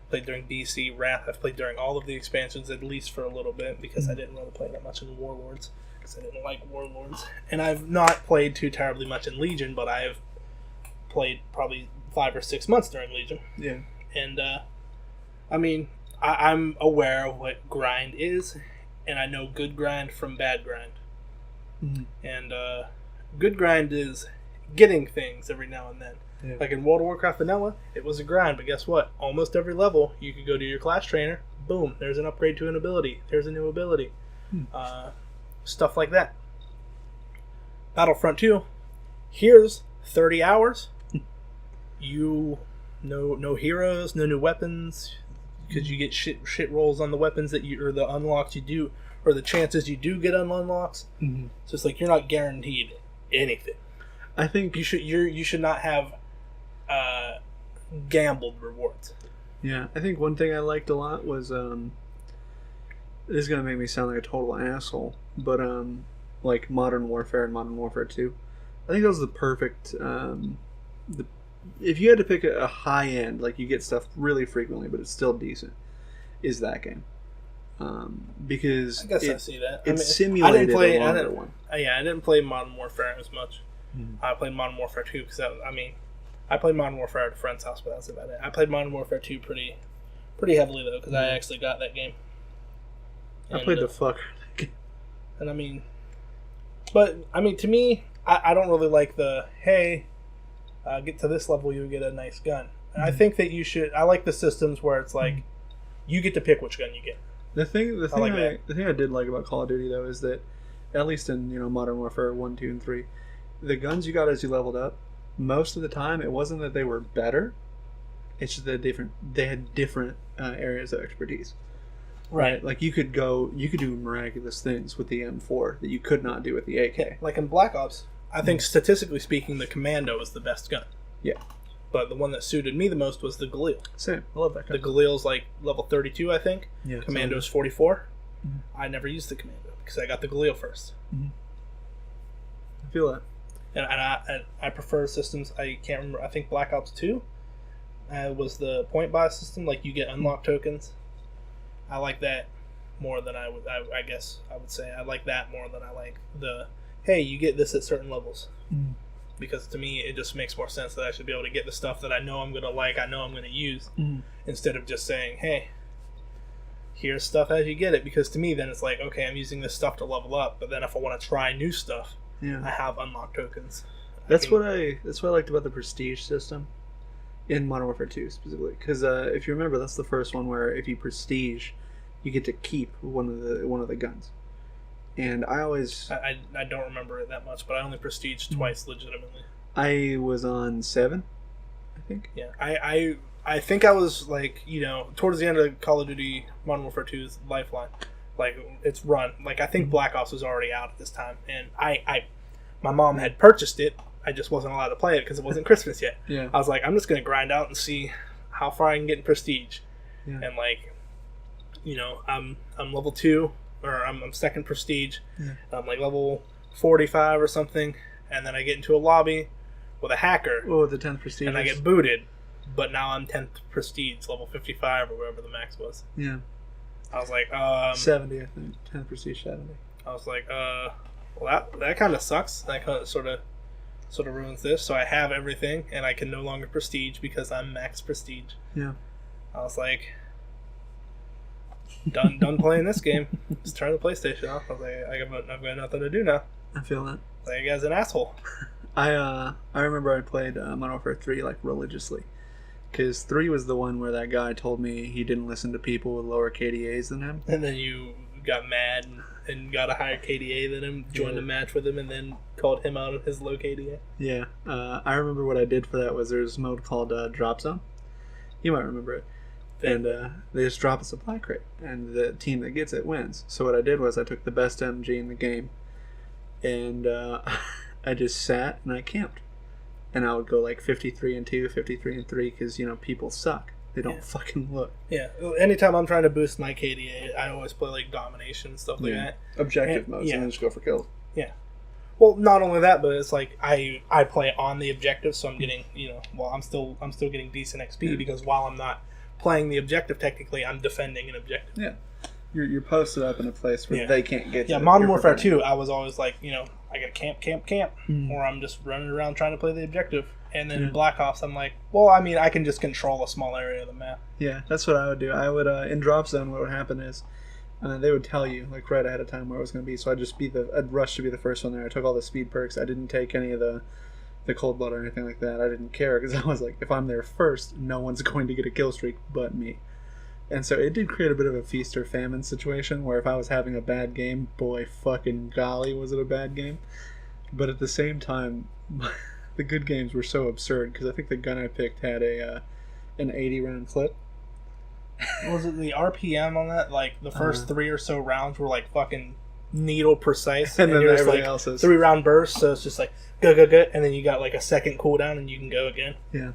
I played during DC, Wrath. I've played during all of the expansions, at least for a little bit, because I didn't really play that much in Warlords. Because I didn't like Warlords. And I've not played too terribly much in Legion, but I've played probably 5 or 6 months during Legion. Yeah. And, I'm aware of what grind is, and I know good grind from bad grind. Mm-hmm. And, good grind is getting things every now and then. Yeah. Like in World of Warcraft Vanilla, it was a grind, but guess what? Almost every level, you could go to your class trainer, boom, there's an upgrade to an ability, there's a new ability. Stuff like that. Battlefront 2, here's 30 hours. No heroes, no new weapons, because you get shit rolls on the weapons or the unlocks you do, or the chances you do get on unlocks. Mm-hmm. So it's like you're not guaranteed anything. I think you should not have gambled rewards. Yeah, I think one thing I liked a lot was this is gonna make me sound like a total asshole, but like Modern Warfare and Modern Warfare 2, I think that was the perfect if you had to pick a high end, like you get stuff really frequently but it's still decent, is that game. Because I guess I see that. It simulated a longer one. I didn't play Modern Warfare as much. I played Modern Warfare 2 because I played Modern Warfare at a friend's house, but that's about it. I played Modern Warfare 2 pretty heavily though, because I actually got that game. I played the fuck. And to me, I don't really like the get to this level, you get a nice gun. And I think that you should. I like the systems where it's like you get to pick which gun you get. The thing I did like about Call of Duty though is that, at least in Modern Warfare 1, 2, and 3, the guns you got as you leveled up, most of the time it wasn't that they were better, it's just that they had different areas of expertise. Right. Like you could do miraculous things with the M4 that you could not do with the AK. Like in Black Ops, I think statistically speaking, the Commando is the best gun. Yeah. But the one that suited me the most was the Galil. Same. I love that gun. The Galil's like level 32, I think. Yeah. Commando's 44. Mm-hmm. I never used the Commando because I got the Galil first. Mm-hmm. I feel that. And I prefer systems. I can't remember. I think Black Ops 2 was the point buy system. Like you get unlock tokens. I like that more than I guess I would say. I like that more than I like the, hey, you get this at certain levels. Mm. Because to me, it just makes more sense that I should be able to get the stuff that I know I'm going to like, I know I'm going to use, instead of just saying, hey, here's stuff as you get it. Because to me, then it's like, okay, I'm using this stuff to level up, but then if I want to try new stuff, I have unlock tokens. That's what I liked about the prestige system in Modern Warfare 2 specifically. Because if you remember, that's the first one where if you prestige, you get to keep one of the guns. And I don't remember it that much, but I only prestiged twice legitimately. I was on 7, I think. Yeah, I I think I was like, towards the end of Call of Duty Modern Warfare 2's Lifeline, like its run. Like I think Black Ops was already out at this time, and my mom had purchased it. I just wasn't allowed to play it because it wasn't Christmas yet. Yeah. I was like, I'm just gonna grind out and see how far I can get in Prestige, and like, I'm level 2 or I'm second Prestige. Yeah. I'm like level 45 or something, and then I get into a lobby with a hacker. Oh, the 10th Prestige. And I get booted. But now I'm 10th Prestige, level 55 or whatever the max was. Yeah. I was like, 70, I think. 10th Prestige 70. I was like, well, that kind of sucks. That kind of sort of ruins this. So I have everything, and I can no longer Prestige because I'm max Prestige. Yeah. I was like, done playing this game. Just turn the PlayStation off. I was like, I've got nothing to do now. I feel that. Like, you guys an asshole. I remember I played Modern Warfare 3 like religiously. Because 3 was the one where that guy told me he didn't listen to people with lower KDAs than him. And then you got mad and got a higher KDA than him, joined a match with him, and then called him out of his low KDA. Yeah. I remember what I did for that was there's a mode called Drop Zone. You might remember it. And they just drop a supply crate, and the team that gets it wins. So what I did was I took the best MG in the game, and I just sat and I camped. And I would go like 53 and 2, 53 and 3, because, people suck. They don't fucking look. Yeah. Anytime I'm trying to boost my KDA, I always play like domination and stuff like that. Objective modes, and then just go for kills. Yeah. Well, not only that, but it's like I play on the objective, so I'm getting, I'm still getting decent XP because while I'm not playing the objective technically, I'm defending an objective. Yeah. You're posted up in a place where they can't get you. Yeah, Modern Warfare 2, I was always like, I gotta camp, or I'm just running around trying to play the objective. And then Black Ops, I'm like, well, I mean, I can just control a small area of the map. Yeah, that's what I would do. I would, in Drop Zone, what would happen is, they would tell you, like, right ahead of time where it was going to be, so I'd rush to be the first one there. I took all the speed perks. I didn't take any of the cold blood or anything like that. I didn't care, because I was like, if I'm there first, no one's going to get a kill streak but me. And so it did create a bit of a feast or famine situation where if I was having a bad game, boy fucking golly was it a bad game. But at the same time, the good games were so absurd because I think the gun I picked had an 80 round clip. Was it the RPM on that? Like the first 3 or so rounds were like fucking needle precise, and then everything like else is 3 round bursts. So it's just like go, and then you got like a second cooldown and you can go again. Yeah.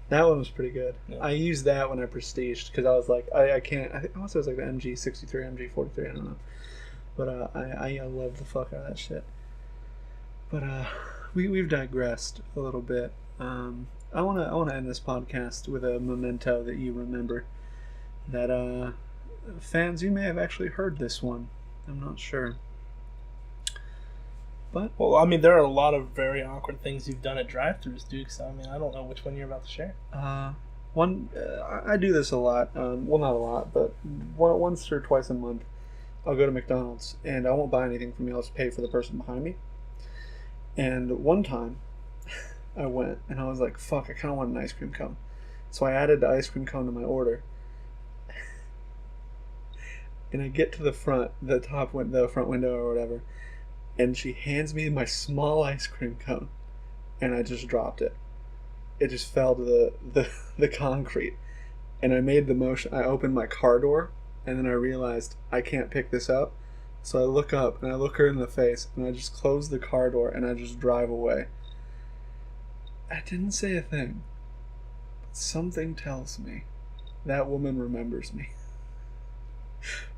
That one was pretty good. Yeah. I used that when I prestiged because I was like, I can't. I think also it was like the MG63, MG43. I don't know, but I love the fuck out of that shit. But we've digressed a little bit. I wanna end this podcast with a memento that you remember. That fans, you may have actually heard this one. I'm not sure. But well, I mean, there are a lot of very awkward things you've done at drive-thrus, Duke. So I mean, I don't know which one you're about to share. I do this a lot. Well, not a lot, but once or twice a month, I'll go to McDonald's and I won't buy anything from me. I'll just pay for the person behind me. And one time, I went and I was like, "Fuck! I kind of want an ice cream cone." So I added the ice cream cone to my order. And I get to the front window or whatever. And she hands me my small ice cream cone, and I just dropped it. It just fell to the concrete, and I made the motion. I opened my car door, and then I realized I can't pick this up. So I look up, and I look her in the face, and I just close the car door, and I just drive away. I didn't say a thing, but something tells me that woman remembers me.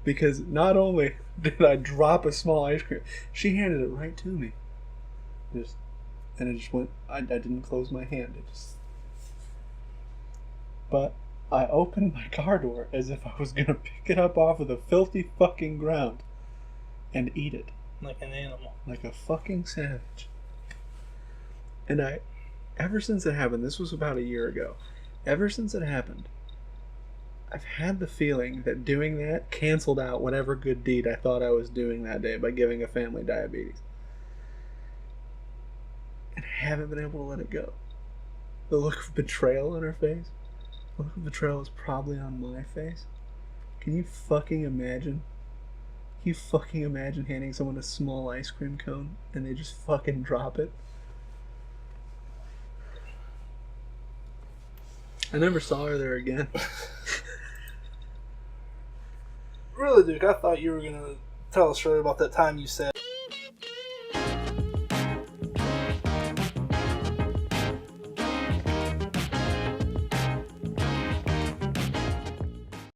Because not only did I drop a small ice cream, she handed it right to me. And it just went. I didn't close my hand. But I opened my car door as if I was gonna pick it up off of the filthy fucking ground and eat it. Like an animal. Like a fucking savage. And ever since it happened, this was about a year ago, ever since it happened, I've had the feeling that doing that canceled out whatever good deed I thought I was doing that day by giving a family diabetes. And I haven't been able to let it go. The look of betrayal on her face, the look of betrayal is probably on my face. Can you fucking imagine? Can you fucking imagine handing someone a small ice cream cone and they just fucking drop it? I never saw her there again. Really, Duke, I thought you were going to tell a story about that time you said